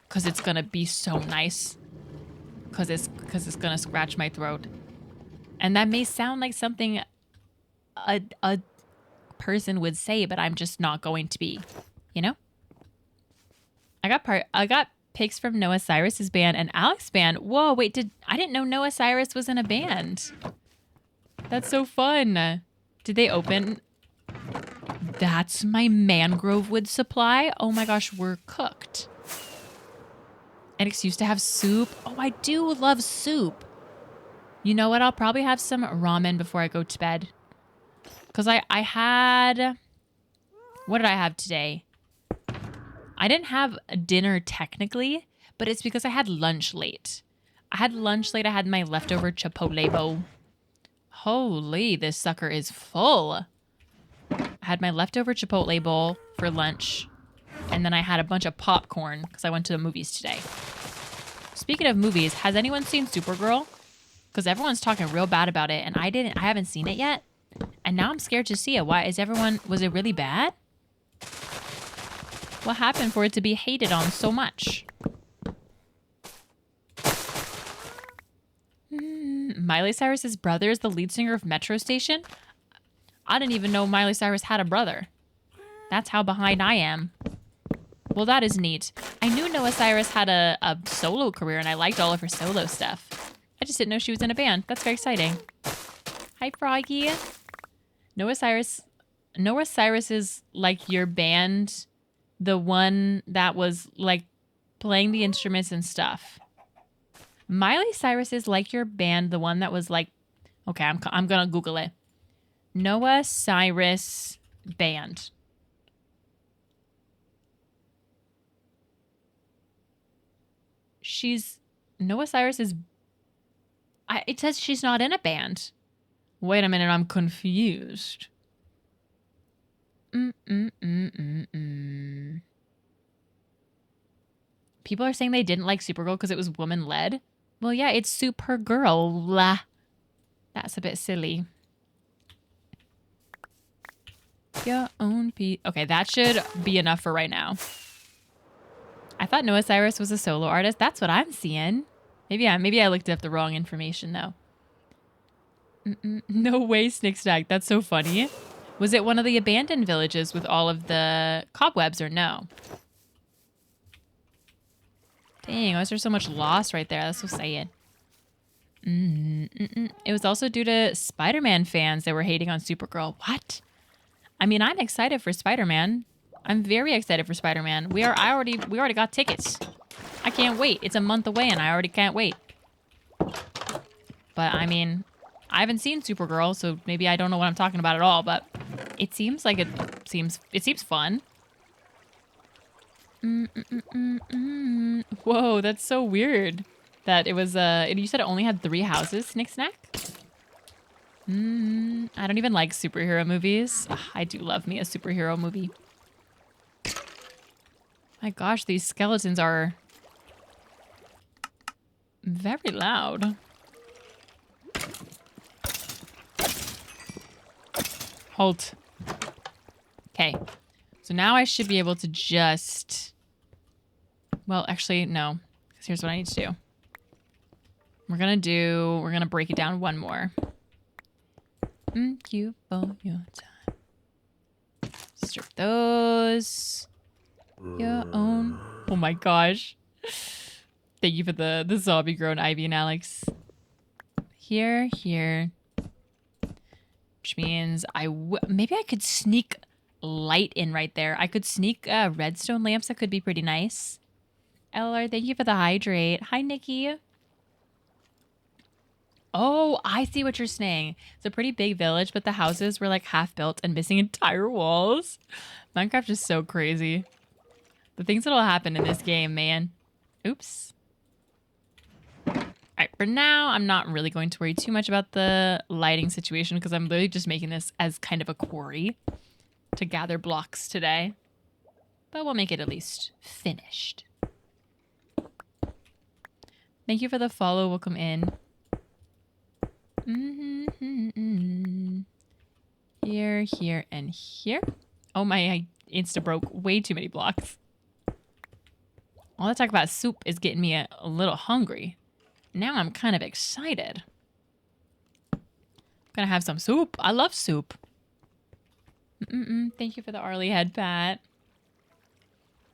Because it's going to be so nice. Because it's going to scratch my throat. And that may sound like something a person would say, but I'm just not going to be, you know? I got pics from Noah Cyrus's band and Alex's band. Whoa, wait, I didn't know Noah Cyrus was in a band. That's so fun. Did they open? That's my mangrove wood supply. Oh my gosh, we're cooked. An excuse to have soup. Oh, I do love soup. You know what? I'll probably have some ramen before I go to bed. Because I had... What did I have today? I didn't have a dinner technically, but it's because I had lunch late. I had my leftover Chipotle bowl. Holy, this sucker is full. I had my leftover Chipotle bowl for lunch. And then I had a bunch of popcorn because I went to the movies today. Speaking of movies, has anyone seen Supergirl? Because everyone's talking real bad about it, and I haven't seen it yet. And now I'm scared to see it. Why was it really bad? What happened for it to be hated on so much? Miley Cyrus's brother is the lead singer of Metro Station? I didn't even know Miley Cyrus had a brother. That's how behind I am. Well, that is neat. I knew Noah Cyrus had a solo career, and I liked all of her solo stuff. I just didn't know she was in a band. That's very exciting. Hi, Froggy. Noah Cyrus is like your band The one that was like playing the instruments and stuff. Miley Cyrus is like your band, the one that was like, okay, I'm gonna Google it. Noah Cyrus band. Noah Cyrus is, it says she's not in a band. Wait a minute, I'm confused. People are saying they didn't like Supergirl because it was woman-led. Well, yeah, it's Supergirl. That's a bit silly. Your own piece. Okay, that should be enough for right now. I thought Noah Cyrus was a solo artist. That's what I'm seeing. Maybe I looked up the wrong information though. No way, Snickstack. That's so funny. Was it one of the abandoned villages with all of the cobwebs or no? Dang, why is there so much loss right there? That's so sad. It was also due to Spider-Man fans that were hating on Supergirl. What? I mean, I'm excited for Spider-Man. I'm very excited for Spider-Man. We already got tickets. I can't wait. It's a month away and I already can't wait. But I mean, I haven't seen Supergirl, so maybe I don't know what I'm talking about at all, but it seems like it seems fun. Whoa, that's so weird. That it was you said it only had 3 houses, Snick Snack? I don't even like superhero movies. Ugh, I do love me a superhero movie. My gosh, these skeletons are very loud. Halt. Okay. So now I should be able to just... Well, actually, no. Because here's what I need to do. We're gonna break it down one more. Thank you for your time. Strip those. Your own. Oh my gosh. Thank you for the zombie grown Ivy and Alex. Here. Which means maybe I could sneak light in right there. I could sneak redstone lamps. That could be pretty nice. LR, thank you for the hydrate. Hi, Nikki. Oh, I see what you're saying. It's a pretty big village, but the houses were like half built and missing entire walls. Minecraft is so crazy. The things that'll happen in this game, man. Oops. All right, for now, I'm not really going to worry too much about the lighting situation because I'm literally just making this as kind of a quarry to gather blocks today. But we'll make it at least finished. Thank you for the follow. Welcome in. Here, and here. Oh my, I insta broke way too many blocks. All that talk about soup is getting me a little hungry. Now I'm kind of excited. I'm gonna have some soup. I love soup. Thank you for the Arlie head pat.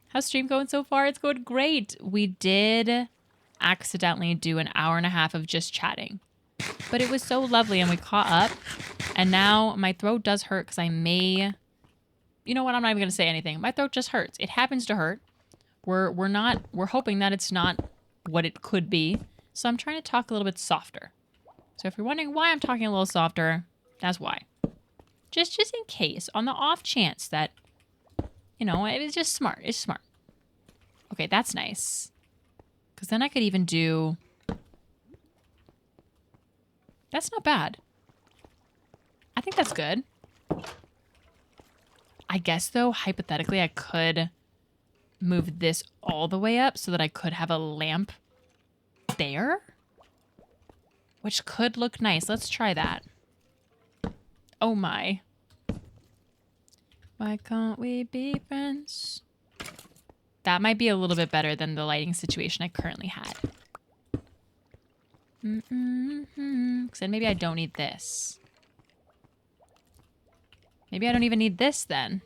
How's stream going so far? It's going great. We did accidentally do an hour and a half of just chatting. But it was so lovely and we caught up. And now my throat does hurt because I may... You know what? I'm not even going to say anything. My throat just hurts. It happens to hurt. We're hoping that it's not what it could be. So I'm trying to talk a little bit softer. So if you're wondering why I'm talking a little softer, that's why. Just in case, on the off chance that, you know, it is just smart. It's smart. Okay, that's nice. Because then I could even do... That's not bad. I think that's good. I guess, though, hypothetically, I could move this all the way up so that I could have a lamp there. Which could look nice. Let's try that. Oh, my. Why can't we be friends? That might be a little bit better than the lighting situation I currently had. Because then maybe I don't need this. Maybe I don't even need this then.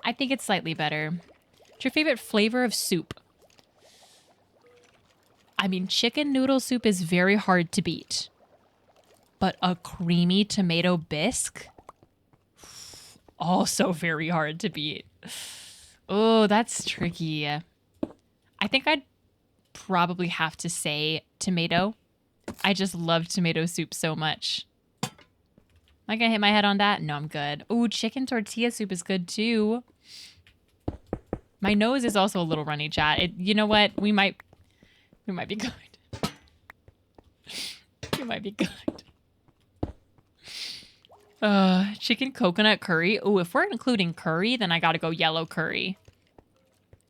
I think it's slightly better. What's your favorite flavor of soup? I mean, chicken noodle soup is very hard to beat. But a creamy tomato bisque? Also very hard to beat. Oh, that's tricky. I think I'd probably have to say tomato. I just love tomato soup so much. Am I gonna hit my head on that? No, I'm good. Ooh, chicken tortilla soup is good too. My nose is also a little runny, chat. You know what? We might be good. We might be good. Chicken coconut curry. Ooh, if we're including curry, then I gotta go yellow curry.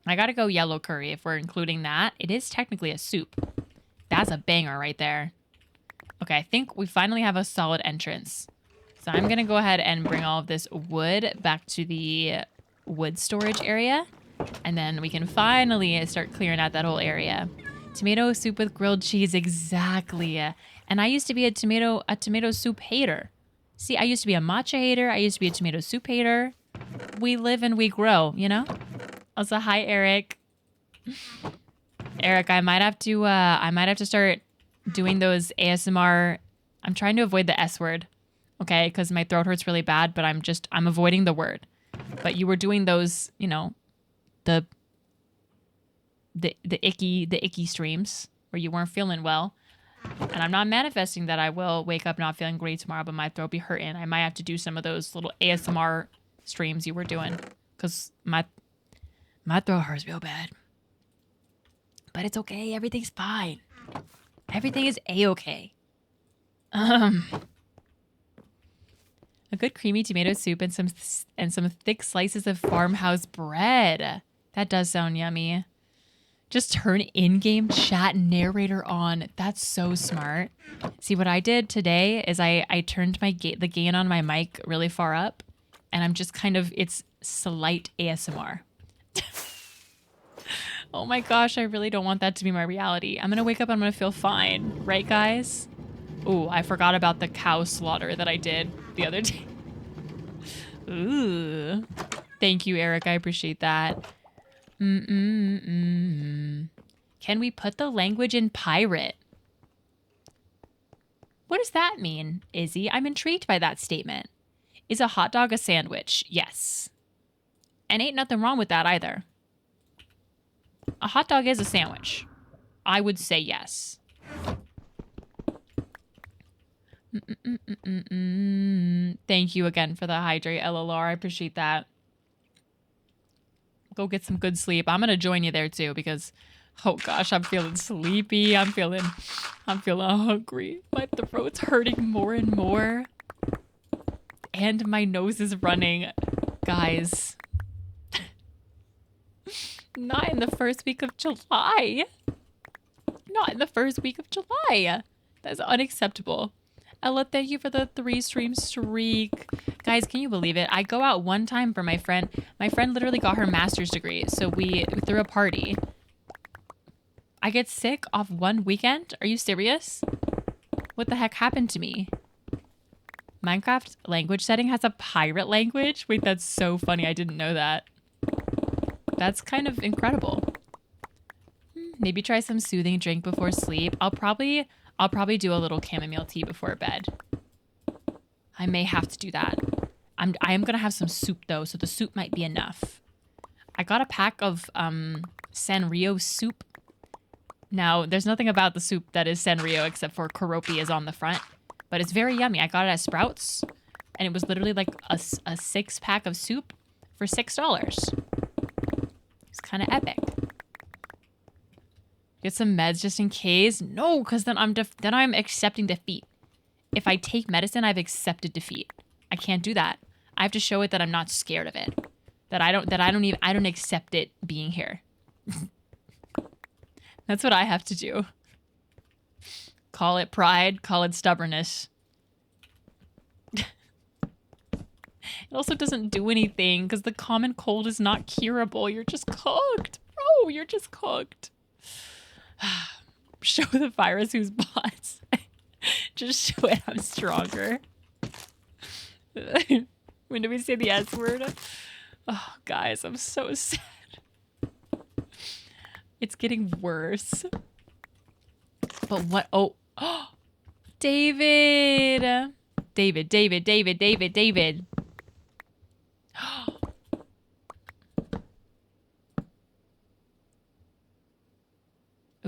I gotta go yellow curry if we're including that. It is technically a soup. That's a banger right there. Okay, I think we finally have a solid entrance. So I'm gonna go ahead and bring all of this wood back to the wood storage area. And then we can finally start clearing out that whole area. Tomato soup with grilled cheese, exactly. And I used to be a tomato soup hater. See, I used to be a matcha hater. I used to be a tomato soup hater. We live and we grow, you know? Also, hi, Eric. Eric, I might have to start doing those ASMR. I'm trying to avoid the S word, okay? Because my throat hurts really bad, but I'm avoiding the word. But you were doing those, you know, the icky streams where you weren't feeling well. And I'm not manifesting that I will wake up not feeling great tomorrow, but my throat be hurting. I might have to do some of those little ASMR streams you were doing because my throat hurts real bad. But it's okay. Everything's fine. Everything is a-okay. A good creamy tomato soup and some thick slices of farmhouse bread. That does sound yummy. Just turn in-game chat narrator on. That's so smart. See, what I did today is I turned the gain on my mic really far up, and I'm just kind of, it's slight ASMR. Oh my gosh, I really don't want that to be my reality. I'm gonna wake up and I'm gonna feel fine. Right, guys? Ooh, I forgot about the cow slaughter that I did the other day. Ooh. Thank you, Eric. I appreciate that. Can we put the language in pirate? What does that mean, Izzy? I'm intrigued by that statement. Is a hot dog a sandwich? Yes. And ain't nothing wrong with that either. A hot dog is a sandwich. I would say yes. Thank you again for the hydrate, LLR. I appreciate that. Go get some good sleep. I'm gonna join you there too because, oh gosh, I'm feeling sleepy. I'm feeling hungry. My throat's hurting more and more, and my nose is running, guys. Not in the first week of July. Not in the first week of July. That's unacceptable. Ella, thank you for the 3-stream streak. Guys, can you believe it? I go out one time for my friend. My friend literally got her master's degree, so we threw a party. I get sick off one weekend? Are you serious? What the heck happened to me? Minecraft language setting has a pirate language? Wait, that's so funny. I didn't know that. That's kind of incredible. Maybe try some soothing drink before sleep. I'll probably do a little chamomile tea before bed. I may have to do that. I am gonna have some soup though, so the soup might be enough. I got a pack of Sanrio soup. Now, there's nothing about the soup that is Sanrio except for Karopi is on the front, but it's very yummy. I got it at Sprouts, and it was literally like a 6-pack of soup for $6. It's kind of epic. Get some meds just in case. No, because then I'm accepting defeat. If I take medicine, I've accepted defeat. I can't do that. I have to show it that I'm not scared of it. That I don't accept it being here. That's what I have to do. Call it pride, call it stubbornness. It also doesn't do anything because the common cold is not curable. You're just cooked. Bro, you're just cooked. Show the virus who's boss. Just show it I'm stronger. When do we say the S word? Oh, guys, I'm so sad. It's getting worse. But what? Oh, David. David.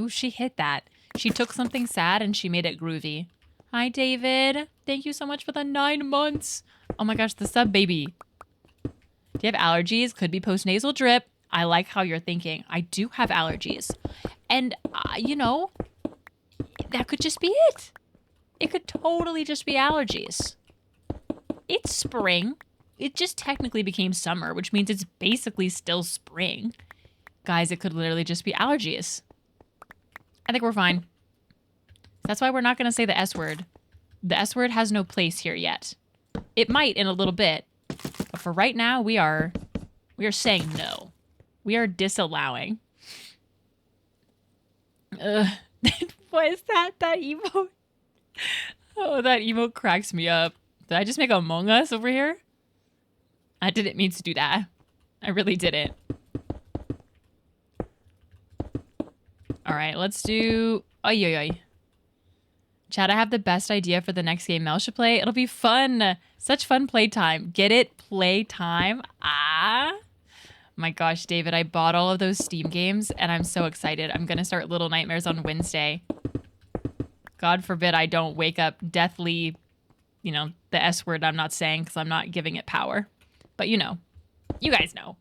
Ooh, she hit that. She took something sad and she made it groovy. Hi, David. Thank you so much for the 9 months. Oh my gosh, the sub baby. Do you have allergies? Could be postnasal drip. I like how you're thinking. I do have allergies. And, you know, that could just be it. It could totally just be allergies. It's spring. It just technically became summer, which means it's basically still spring. Guys, it could literally just be allergies. I think we're fine. That's why we're not going to say the S word. The S word has no place here yet. It might in a little bit. But for right now, we are saying no. We are disallowing. What is that? That emote? Oh, that emote cracks me up. Did I just make Among Us over here? I didn't mean to do that. I really didn't. All right, let's do... Oy, oy, oy. Chad, I have the best idea for the next game Mel should play. It'll be fun. Such fun playtime. Get it? Playtime. Ah. My gosh, David, I bought all of those Steam games, and I'm so excited. I'm going to start Little Nightmares on Wednesday. God forbid I don't wake up deathly, you know, the S word I'm not saying because I'm not giving it power. But you know. You guys know.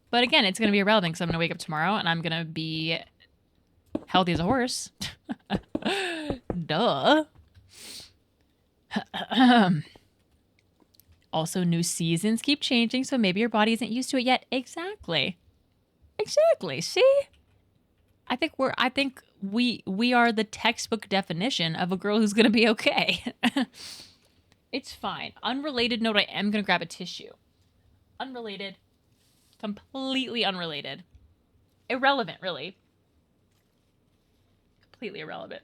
But again, it's going to be irrelevant because I'm going to wake up tomorrow, and I'm going to be healthy as a horse. Duh. Also, new seasons keep changing, so maybe your body isn't used to it yet. Exactly. Exactly. See? I think we are the textbook definition of a girl who's gonna be okay. It's fine. Unrelated note, I am gonna grab a tissue. Unrelated. Completely unrelated. Irrelevant, really. Completely irrelevant.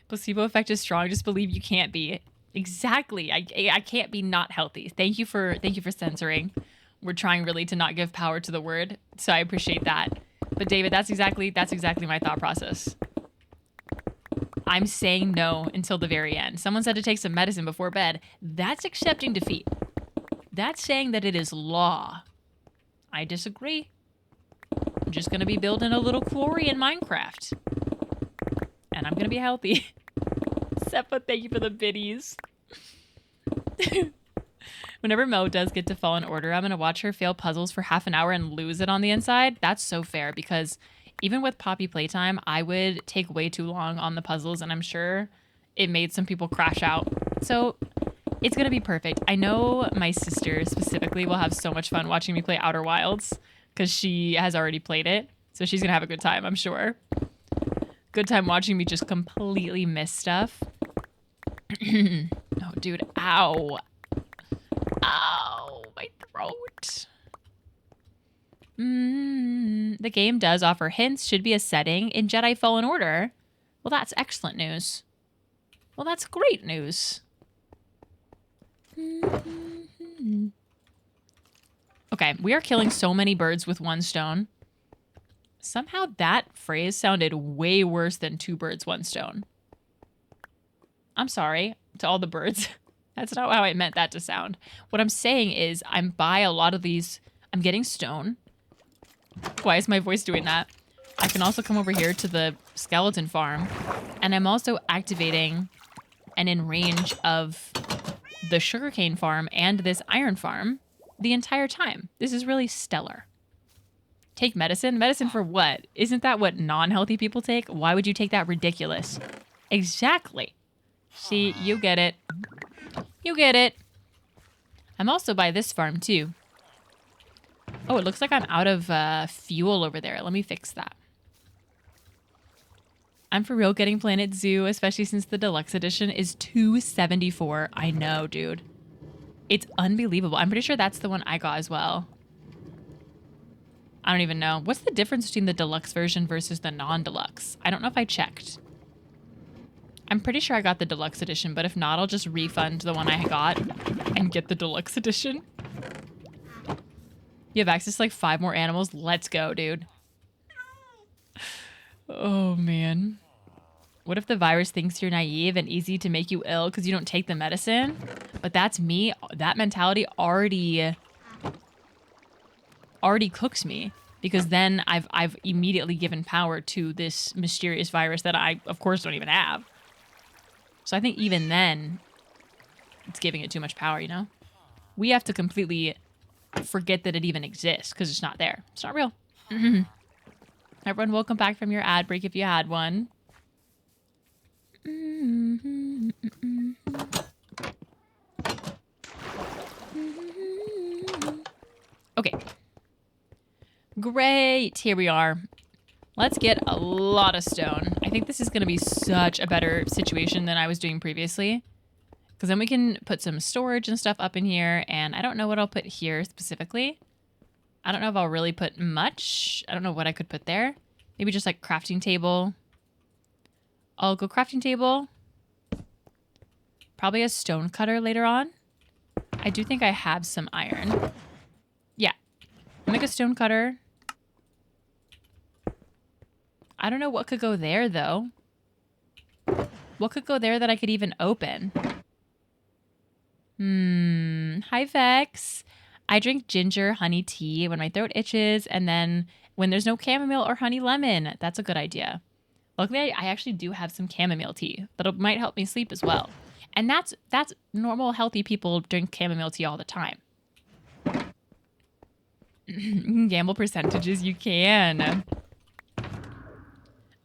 Placebo effect is strong. Just believe you can't be. Exactly. I can't be not healthy. Thank you for censoring. We're trying really to not give power to the word, so I appreciate that. But David, that's exactly my thought process. I'm saying no until the very end. Someone said to take some medicine before bed. That's accepting defeat. That's saying that it is law. I disagree. I'm just gonna be building a little quarry in Minecraft. And I'm gonna be healthy. Seppa, thank you for the biddies. Whenever Mo does get to fall in order, I'm gonna watch her fail puzzles for half an hour and lose it on the inside. That's so fair because even with Poppy Playtime, I would take way too long on the puzzles and I'm sure it made some people crash out. So it's gonna be perfect. I know my sister specifically will have so much fun watching me play Outer Wilds because she has already played it. So she's gonna have a good time, I'm sure. Good time watching me just completely miss stuff. Oh, dude. Ow. Ow. My throat. The game does offer hints. Should be a setting in Jedi Fallen Order. Well, that's excellent news. Well, that's great news. Okay, we are killing so many birds with one stone. Somehow that phrase sounded way worse than 2 birds, 1 stone. I'm sorry to all the birds. That's not how I meant that to sound. What I'm saying is I'm by a lot of these. I'm getting stone. Why is my voice doing that? I can also come over here to the skeleton farm. And I'm also activating and in range of the sugarcane farm and this iron farm the entire time. This is really stellar. Take medicine? Medicine for what? Isn't that what non-healthy people take? Why would you take that? Ridiculous. Exactly. See, you get it. You get it. I'm also by this farm, too. Oh, it looks like I'm out of fuel over there. Let me fix that. I'm for real getting Planet Zoo, especially since the deluxe edition is $274. I know, dude. It's unbelievable. I'm pretty sure that's the one I got as well. I don't even know. What's the difference between the deluxe version versus the non-deluxe? I don't know if I checked. I'm pretty sure I got the deluxe edition, but if not, I'll just refund the one I got and get the deluxe edition. You have access to like 5 more animals? Let's go, dude. Oh, man. What if the virus thinks you're naive and easy to make you ill because you don't take the medicine? But that's me. That mentality already already cooked me, because then I've immediately given power to this mysterious virus that I, of course, don't even have. So I think even then, it's giving it too much power, you know? We have to completely forget that it even exists because it's not there. It's not real. Everyone, welcome back from your ad break if you had one. Okay. Great. Here we are. Let's get a lot of stone. I think this is going to be such a better situation than I was doing previously. Because then we can put some storage and stuff up in here. And I don't know what I'll put here specifically. I don't know if I'll really put much. I don't know what I could put there. Maybe just like crafting table. I'll go crafting table. Probably a stone cutter later on. I do think I have some iron. Yeah. I'll make a stone cutter. I don't know what could go there, though. What could go there that I could even open? Hi, Vex. I drink ginger honey tea when my throat itches, and then when there's no chamomile or honey lemon. That's a good idea. Luckily, I actually do have some chamomile tea that might help me sleep as well. And that's normal, healthy people drink chamomile tea all the time. You can gamble percentages, you can.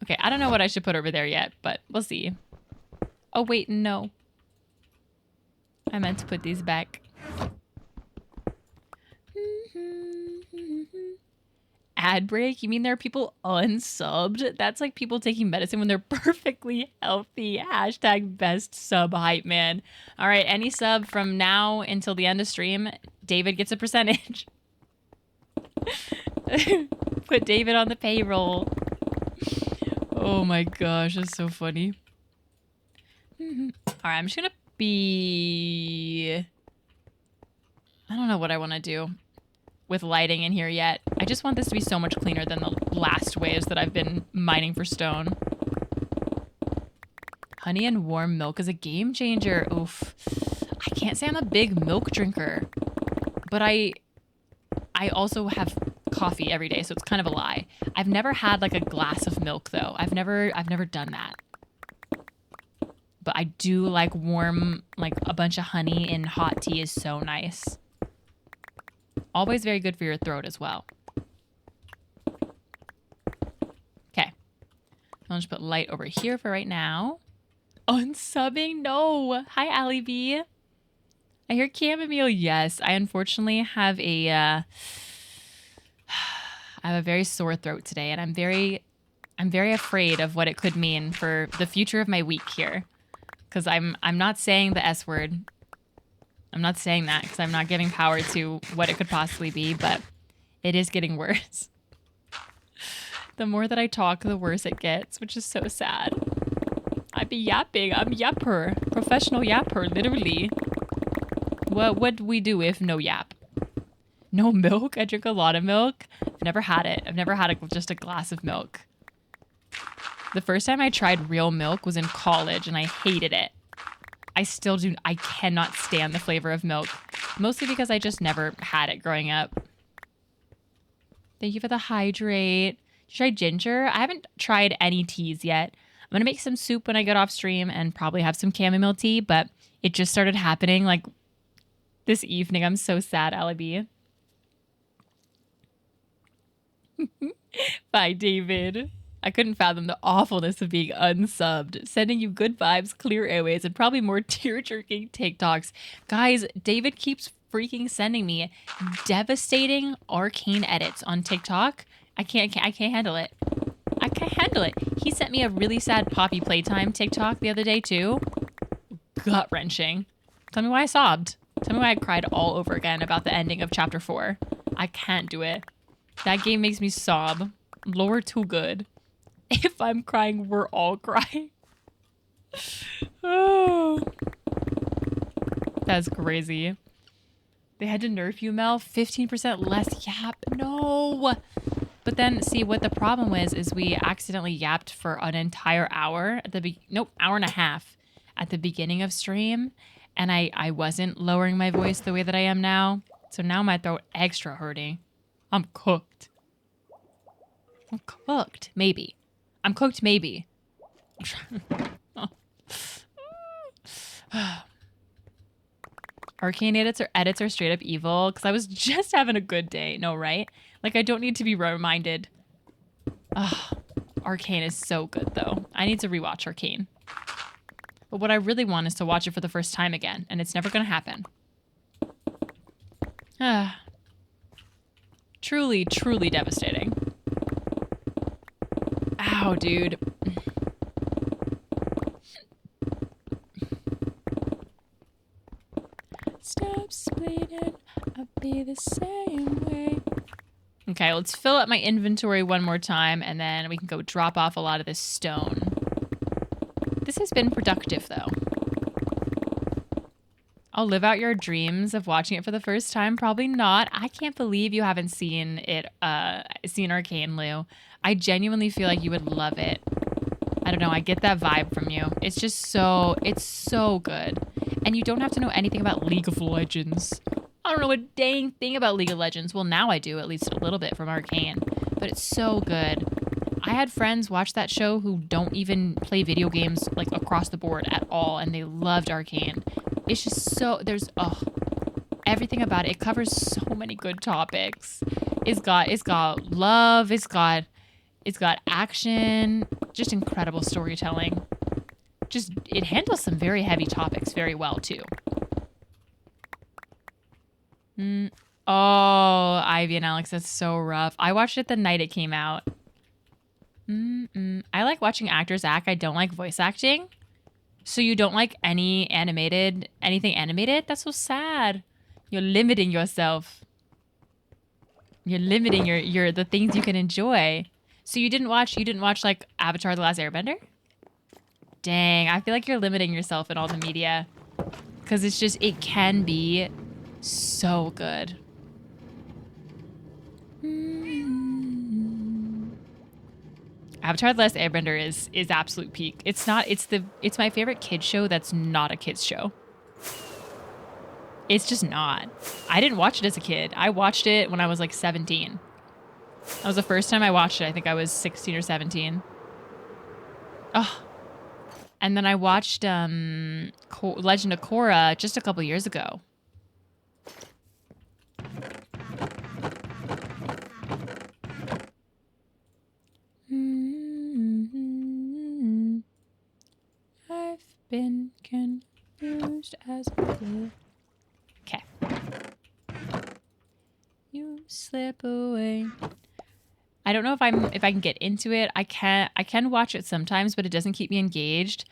Okay, I don't know what I should put over there yet, but we'll see. Oh, wait, no. I meant to put these back. Ad break? You mean there are people unsubbed? That's like people taking medicine when they're perfectly healthy. Hashtag best sub hype, man. All right, any sub from now until the end of stream, David gets a percentage. Put David on the payroll. Oh my gosh, that's so funny. All right, I'm just gonna be... I don't know what I want to do with lighting in here yet. I just want this to be so much cleaner than the last waves that I've been mining for stone. Honey and warm milk is a game changer. Oof. I can't say I'm a big milk drinker, but I also have coffee every day, so it's kind of a lie. I've never had like a glass of milk though. I've never done that. But I do like warm, like a bunch of honey in hot tea is so nice. Always very good for your throat as well. Okay. I'll just put light over here for right now. Unsubbing? No. Hi, Allie B. I hear chamomile. Yes, I unfortunately have a I have a very sore throat today, and I'm very afraid of what it could mean for the future of my week here. Because I'm not saying the S word. I'm not saying that because I'm not giving power to what it could possibly be, but it is getting worse. The more that I talk, the worse it gets, which is so sad. I be yapping. I'm yapper. Professional yapper, literally. What would we do if no yap? No milk? I drink a lot of milk. I've never had it. I've never had just a glass of milk. The first time I tried real milk was in college, and I hated it. I still do. I cannot stand the flavor of milk. Mostly because I just never had it growing up. Thank you for the hydrate. Did you try ginger? I haven't tried any teas yet. I'm going to make some soup when I get off stream and probably have some chamomile tea, but it just started happening like this evening. I'm so sad, Alibi. Bye, David. I couldn't fathom the awfulness of being unsubbed. Sending you good vibes, clear airways, and probably more tear-jerking TikToks. Guys, David keeps freaking sending me devastating arcane edits on TikTok. I can't handle it. I can't handle it. He sent me a really sad Poppy Playtime TikTok the other day, too. Gut-wrenching. Tell me why I sobbed. Tell me why I cried all over again about the ending of Chapter 4. I can't do it. That game makes me sob. Lore too good. If I'm crying, we're all crying. Oh. That's crazy. They had to nerf you, Mel. 15% less yap. No. But then, see, what the problem was is we accidentally yapped for an entire hour at the hour and a half at the beginning of stream. And I wasn't lowering my voice the way that I am now. So now my throat extra hurting. I'm cooked. I'm cooked. Maybe. I'm cooked, maybe. Arcane edits are straight up evil because I was just having a good day. No, right? Like, I don't need to be reminded. Ugh. Arcane is so good, though. I need to rewatch Arcane. But what I really want is to watch it for the first time again, and it's never going to happen. Ah. Truly, truly devastating. Ow, dude. Stop bleeding, I'll be the same way. Okay, let's fill up my inventory one more time, and then we can go drop off a lot of this stone. This has been productive, though. I'll live out your dreams of watching it for the first time. Probably not. I can't believe you haven't seen it, seen Arcane, Lou. I genuinely feel like you would love it. I don't know. I get that vibe from you. It's just it's so good. And you don't have to know anything about League of Legends. I don't know a dang thing about League of Legends. Well, now I do, at least a little bit from Arcane. But it's so good. I had friends watch that show who don't even play video games like across the board at all, and they loved Arcane. It's just so, everything about it. It covers so many good topics. It's got love, it's got action, just incredible storytelling. Just, it handles some very heavy topics very well, too. Oh, Ivy and Alex, that's so rough. I watched it the night it came out. I like watching actors act. I don't like voice acting. So you don't like anything animated? That's so sad. You're limiting yourself. You're limiting the things you can enjoy. So you didn't watch like Avatar: The Last Airbender? Dang, I feel like you're limiting yourself in all the media. Because it can be so good. Avatar: The Last Airbender is absolute peak. It's my favorite kids show that's not a kids show. It's just not. I didn't watch it as a kid. I watched it when I was like 17. That was the first time I watched it. I think I was 16 or 17. Oh. And then I watched Legend of Korra just a couple years ago. I've been confused as a kid. Okay. You slip away. I don't know if I can get into it. I can watch it sometimes, but it doesn't keep me engaged.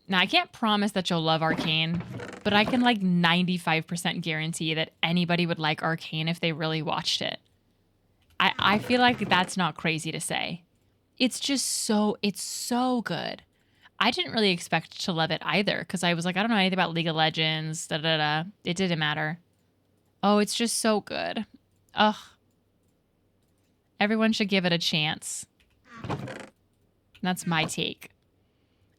Now, I can't promise that you'll love Arcane, but I can like 95% guarantee that anybody would like Arcane if they really watched it. I feel like that's not crazy to say. It's so good. I didn't really expect to love it either because I was like, I don't know anything about League of Legends, It didn't matter. Oh, it's just so good. Ugh. Everyone should give it a chance. That's my take.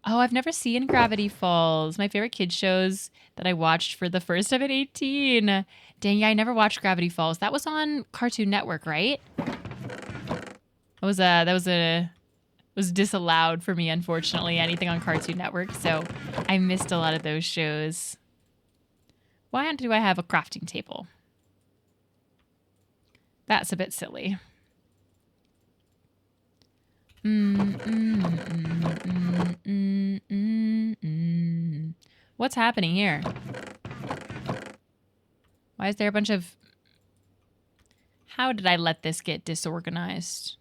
Oh, I've never seen Gravity Falls. My favorite kids shows that I watched for the first time at 18. Dang, yeah, I never watched Gravity Falls. That was on Cartoon Network, right? That was disallowed for me, unfortunately, anything on Cartoon Network, so I missed a lot of those shows. Why do I have a crafting table? That's a bit silly. What's happening here? Why is there a bunch of... How did I let this get disorganized?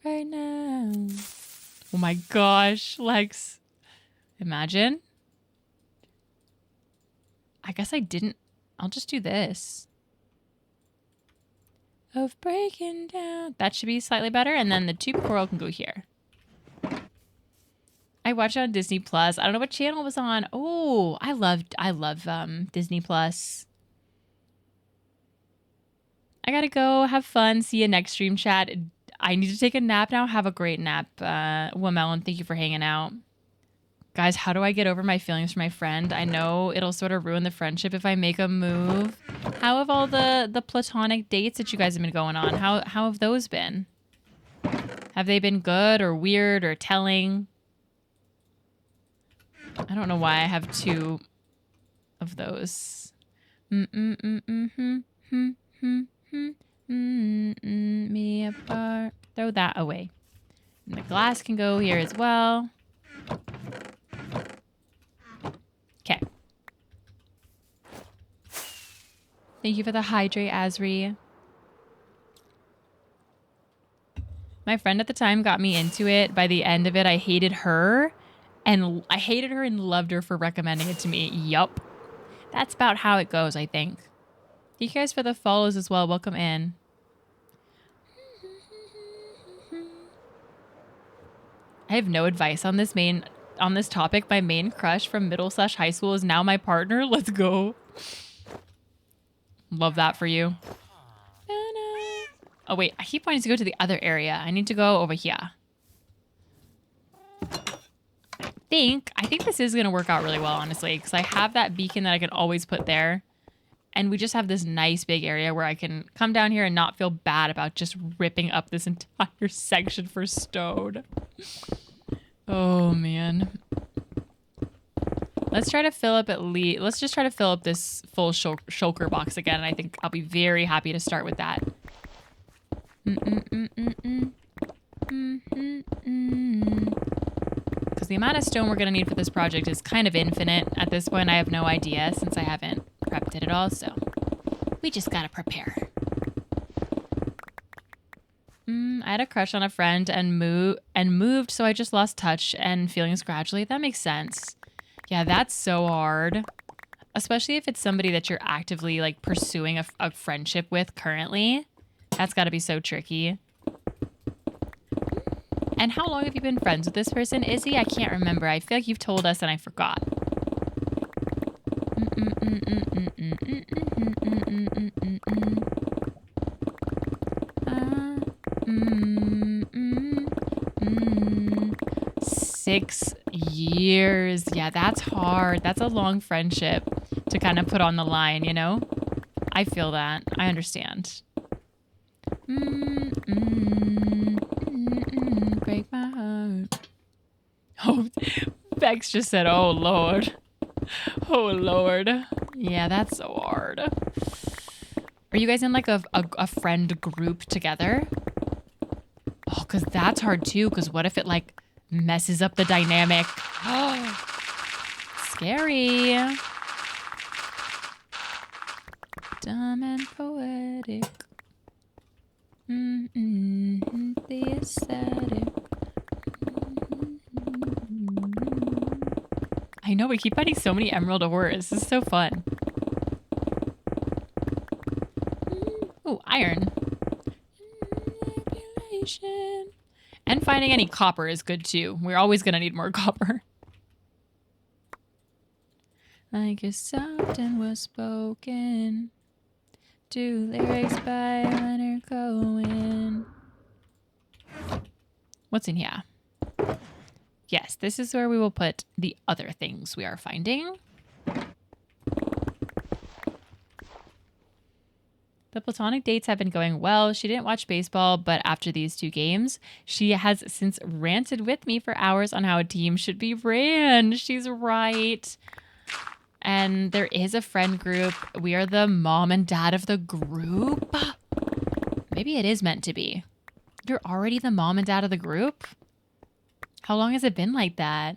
Right now. Oh my gosh, Lex. Imagine. I guess I didn't... I'll just do this. Of breaking down. That should be slightly better. And then the tube coral can go here. I watched it on Disney Plus. I don't know what channel it was on. Oh, I love Disney Plus. I gotta go have fun. See you next stream chat. I need to take a nap now. Have a great nap. Melon, thank you for hanging out. Guys, how do I get over my feelings for my friend? I know it'll sort of ruin the friendship if I make a move. How have all the platonic dates that you guys have been going on? How have those been? Have they been good or weird or telling? I don't know why I have two of those. Me apart. Throw that away. And the glass can go here as well. Okay. Thank you for the hydrate, Asri. My friend at the time got me into it. By the end of it, I hated her. And I hated her and loved her for recommending it to me. Yup. That's about how it goes, I think. Thank you guys for the follows as well. Welcome in. I have no advice on this topic. My main crush from middle/high school is now my partner. Let's go. Love that for you. Oh, wait. I keep wanting to go to the other area. I need to go over here. I think this is going to work out really well, honestly, because I have that beacon that I can always put there. And we just have this nice big area where I can come down here and not feel bad about just ripping up this entire section for stone. Oh, man. Let's try to fill up let's just try to fill up this full shulker box again. And I think I'll be very happy to start with that. Because the amount of stone we're going to need for this project is kind of infinite. At this point, I have no idea since I haven't prepped it at all. So we just got to prepare. I had a crush on a friend and moved, so I just lost touch and feelings gradually. That makes sense. Yeah, that's so hard. Especially if it's somebody that you're actively like pursuing a friendship with currently. That's got to be so tricky. And how long have you been friends with this person, Izzy? I can't remember. I feel like you've told us and I forgot. Six years. Yeah, that's hard. That's a long friendship to kind of put on the line, you know? I feel that. I understand. Break my heart. Oh, Bex just said, oh, Lord. Oh, Lord. Yeah, that's so hard. Are you guys in like a friend group together? Oh, because that's hard too. Because what if it like messes up the dynamic? Oh, scary. Dumb and poetic. The aesthetic. I know, we keep finding so many emerald ores. This is so fun. Oh, iron. And finding any copper is good too. We're always going to need more copper. Like a soft and was spoken. 2 lyrics by Leonard Cohen. What's in here? Yes, this is where we will put the other things we are finding. The platonic dates have been going well. She didn't watch baseball, but after these 2 games, she has since ranted with me for hours on how a team should be ran. She's right. And there is a friend group. We are the mom and dad of the group. Maybe it is meant to be. You're already the mom and dad of the group? How long has it been like that?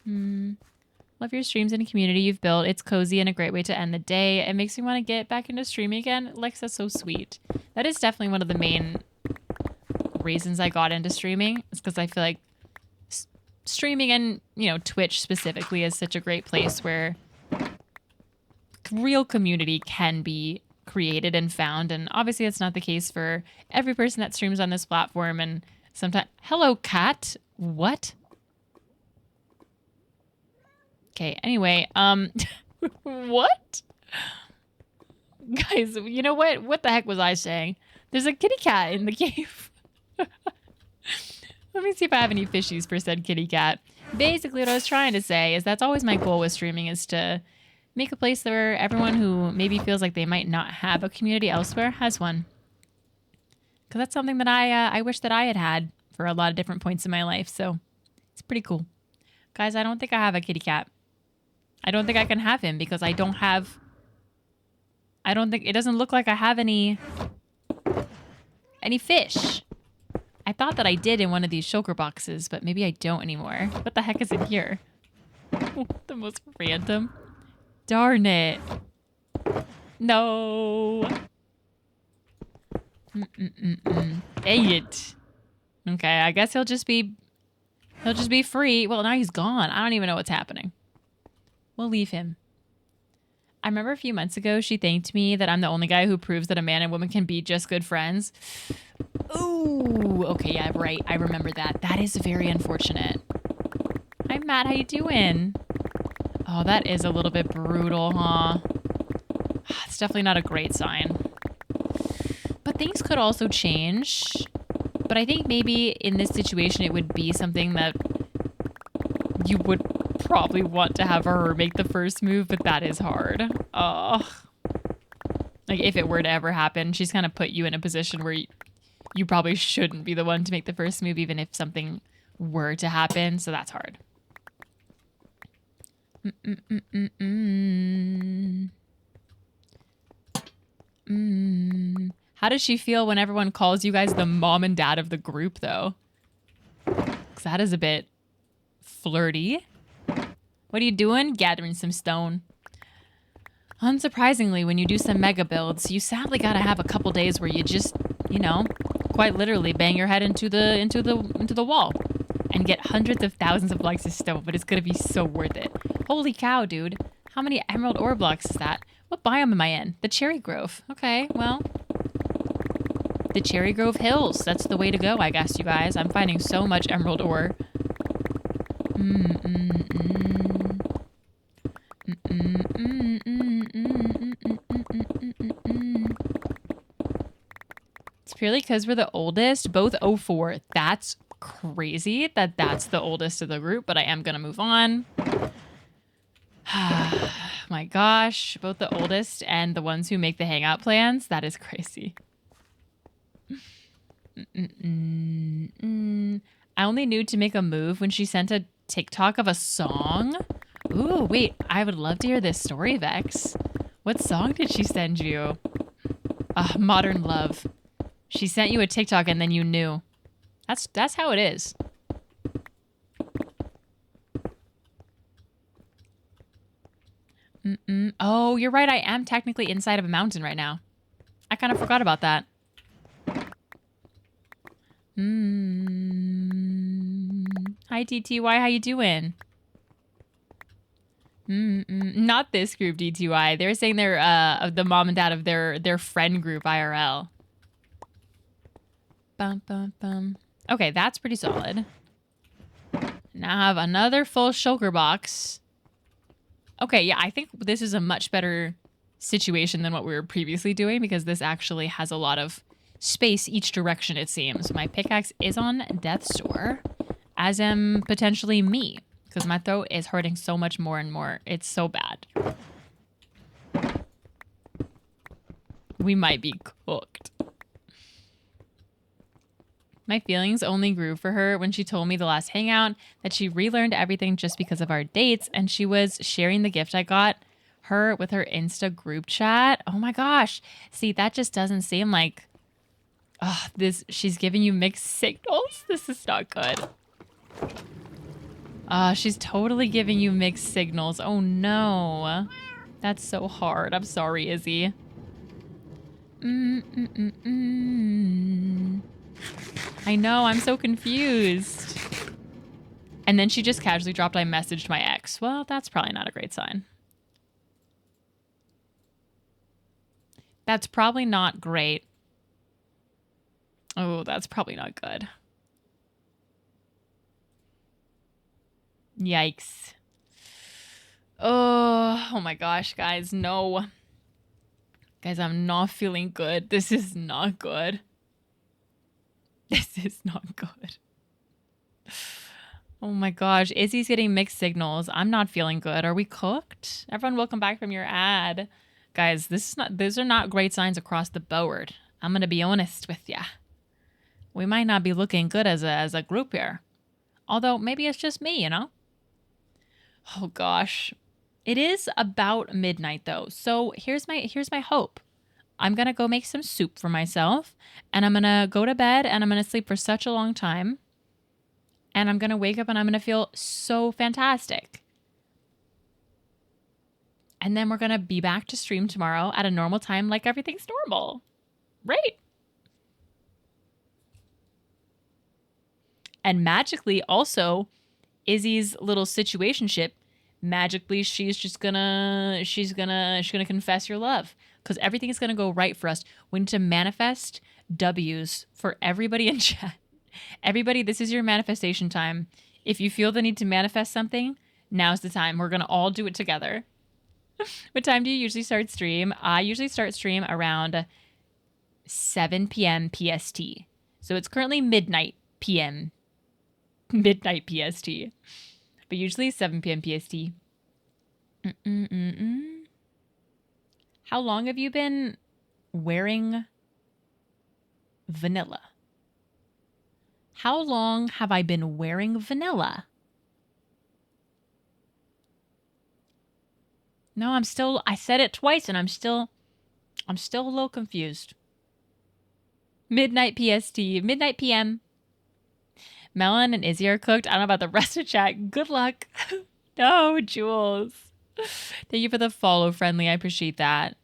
Love your streams and community you've built. It's cozy and a great way to end the day. It makes me want to get back into streaming again. Alexa's so sweet. That is definitely one of the main reasons I got into streaming. It's because I feel like streaming and, you know, Twitch specifically is such a great place where real community can be created and found. And obviously that's not the case for every person that streams on this platform. And sometimes, hello, cat. What? Okay, anyway, what? Guys, you know what? What the heck was I saying? There's a kitty cat in the cave. Let me see if I have any fishies for said kitty cat. Basically, what I was trying to say is that's always my goal with streaming, is to make a place where everyone who maybe feels like they might not have a community elsewhere has one. Because that's something that I wish that I had had for a lot of different points in my life. So it's pretty cool. Guys, I don't think I have a kitty cat. I don't think I can have him because I don't have... I don't think... It doesn't look like I have any fish. I thought that I did in one of these shulker boxes, but maybe I don't anymore. What the heck is in here? The most random. Darn it. No. Dang it. Okay, I guess he'll just be free. Well, now he's gone. I don't even know what's happening. We'll leave him. I remember a few months ago, she thanked me that I'm the only guy who proves that a man and woman can be just good friends. Ooh, okay, yeah, right. I remember that. That is very unfortunate. Hi, Matt. How you doing? Oh, that is a little bit brutal, huh? It's definitely not a great sign. But things could also change. But I think maybe in this situation, it would be something that you would probably want to have her make the first move, but that is hard. Oh, like if it were to ever happen, she's kind of put you in a position where you probably shouldn't be the one to make the first move, even if something were to happen. So that's hard. How does she feel when everyone calls you guys the mom and dad of the group, though? Because that is a bit flirty. What are you doing? Gathering some stone. Unsurprisingly, when you do some mega builds, you sadly gotta have a couple days where you just, you know, quite literally bang your head into the wall and get hundreds of thousands of blocks of stone, but it's gonna be so worth it. Holy cow, dude. How many emerald ore blocks is that? What biome am I in? The Cherry Grove. Okay, well, the Cherry Grove Hills. That's the way to go, I guess, you guys. I'm finding so much emerald ore. It's purely because we're the oldest, both 04. That's crazy that that's the oldest of the group, but I am going to move on. My gosh, both the oldest and the ones who make the hangout plans. That is crazy. I only knew to make a move when she sent a TikTok of a song. Ooh, wait, I would love to hear this story, Vex. What song did she send you? Modern Love. She sent you a TikTok and then you knew. That's how it is. Oh, you're right. I am technically inside of a mountain right now. I kind of forgot about that. Hi, TTY. How you doing? Not this group, DTY. They're saying they're the mom and dad of their friend group, IRL. Bum, bum, bum. Okay, that's pretty solid. Now I have another full shulker box. Okay, yeah, I think this is a much better situation than what we were previously doing because this actually has a lot of space each direction, it seems. My pickaxe is on death's door, as am potentially me, because my throat is hurting so much more and more. It's so bad. We might be cooked. My feelings only grew for her when she told me the last hangout that she relearned everything just because of our dates, and she was sharing the gift I got her with her Insta group chat. Oh my gosh. See, that just doesn't seem like... Oh, she's giving you mixed signals. This is not good. She's totally giving you mixed signals. Oh no. That's so hard. I'm sorry, Izzy. I know, I'm so confused. And then she just casually dropped, I messaged my ex. Well, that's probably not a great sign. That's probably not great. Oh, that's probably not good. Yikes. Oh my gosh, guys, no. Guys, I'm not feeling good. This is not good. This is not good. Oh my gosh. Izzy's getting mixed signals. I'm not feeling good. Are we cooked? Everyone, welcome back from your ad. Guys, those are not great signs across the board. I'm gonna be honest with ya. We might not be looking good as a group here. Although maybe it's just me, you know? Oh gosh. It is about midnight though. So here's my hope. I'm going to go make some soup for myself and I'm going to go to bed and I'm going to sleep for such a long time. And I'm going to wake up and I'm going to feel so fantastic. And then we're going to be back to stream tomorrow at a normal time like everything's normal. Right? And magically also Izzy's little situationship, magically she's gonna confess your love because everything is gonna go right for us. We need to manifest W's for everybody in chat. Everybody, this is your manifestation time. If you feel the need to manifest something, now's the time. We're gonna all do it together. What time do you usually start stream? I usually start stream around 7 p.m. PST. So it's currently midnight PM. Midnight PST. But usually 7 p.m. PST. How long have you been wearing vanilla? How long have I been wearing vanilla? No, I said it twice and I'm still a little confused. Midnight PST, midnight PM. Melon and Izzy are cooked. I don't know about the rest of chat. Good luck. No, Jules. Thank you for the follow, friendly. I appreciate that.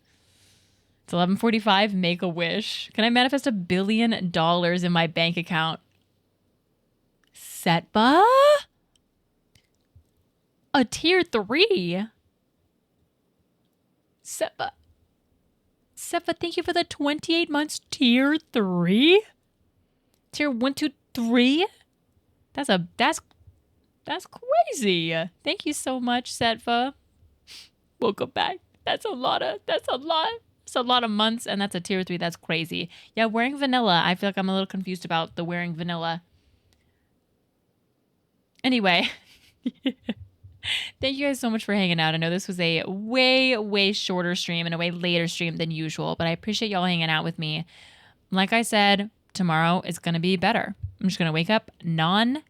It's 11:45. Make a wish. Can I manifest $1 billion in my bank account? Setba? A tier 3? Setba, thank you for the 28 months. Tier 3? Tier 1, 2, 3? That's crazy. Thank you so much, Setva. Welcome back. That's a lot of months, and that's a tier 3. That's crazy. Yeah, wearing vanilla. I feel like I'm a little confused about the wearing vanilla. Anyway, thank you guys so much for hanging out. I know this was a way shorter stream and a way later stream than usual, but I appreciate y'all hanging out with me. Like I said, tomorrow is going to be better. I'm just going to wake up I'm not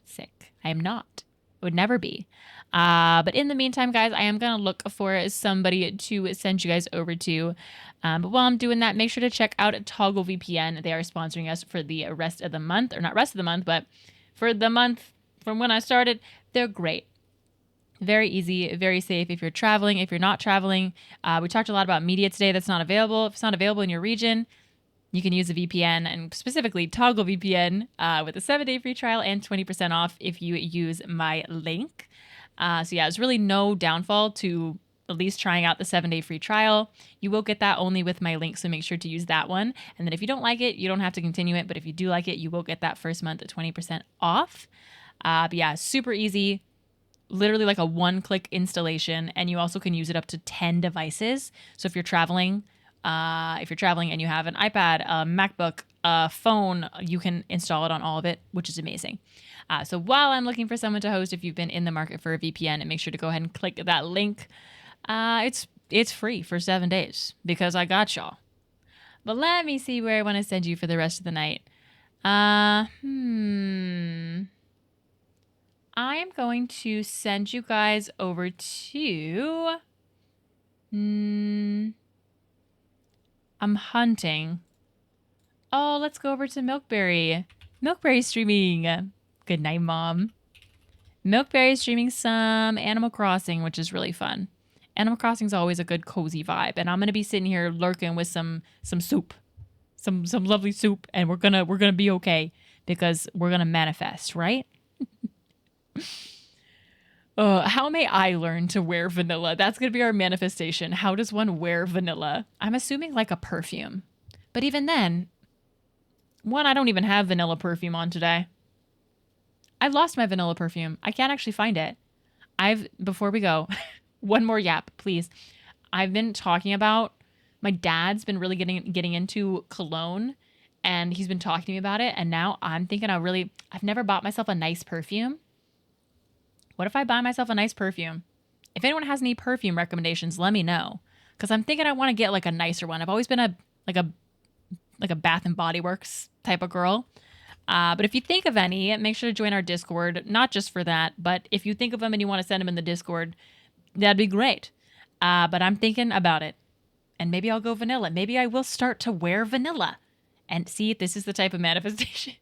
sick. I am not. I would never be. But in the meantime, guys, I am going to look for somebody to send you guys over to. But while I'm doing that, make sure to check out Toggle VPN. They are sponsoring us for the rest of the month, or not rest of the month, but for the month from when I started. They're great. Very easy, very safe if you're traveling. If you're not traveling, we talked a lot about media today that's not available. If it's not available in your region, you can use a VPN, and specifically Toggle VPN with a 7-day free trial and 20% off if you use my link. So yeah, there's really no downfall to at least trying out the 7-day free trial. You will get that only with my link, so make sure to use that one. And then if you don't like it, you don't have to continue it. But if you do like it, you will get that first month at 20% off. But yeah, super easy. Literally like a one-click installation, and you also can use it up to 10 devices. So if you're traveling and you have an iPad, a MacBook, a phone, you can install it on all of it, which is amazing. So while I'm looking for someone to host, if you've been in the market for a VPN, and make sure to go ahead and click that link. It's free for 7 days because I got y'all. But let me see where I want to send you for the rest of the night. I am going to send you guys over to... I'm hunting. Oh, let's go over to Milkberry. Milkberry's streaming. Good night, Mom. Milkberry's streaming some Animal Crossing, which is really fun. Animal Crossing is always a good cozy vibe, and I'm gonna be sitting here lurking with some soup, some lovely soup, and we're gonna be okay because we're gonna manifest, right? How may I learn to wear vanilla? That's gonna be our manifestation. How does one wear vanilla? I'm assuming like a perfume, but even then, I don't even have vanilla perfume on today. I lost my vanilla perfume. I can't actually find it. Before we go, one more yap, please. I've been talking about, my dad's been really getting into cologne, and he's been talking to me about it. And now I'm thinking I've never bought myself a nice perfume. What if I buy myself a nice perfume? If anyone has any perfume recommendations, let me know. Because I'm thinking I want to get like a nicer one. I've always been a Bath and Body Works type of girl. But if you think of any, make sure to join our Discord. Not just for that, but if you think of them and you want to send them in the Discord, that'd be great. But I'm thinking about it. And maybe I'll go vanilla. Maybe I will start to wear vanilla. And see if this is the type of manifestation.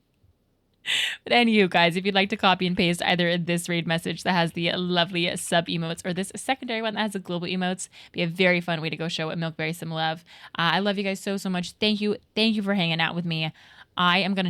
But anywho, guys, if you'd like to copy and paste either this raid message that has the lovely sub emotes or this secondary one that has the global emotes, be a very fun way to go show what Milkberry Sim love. I love you guys so much. Thank you for hanging out with me. I am going to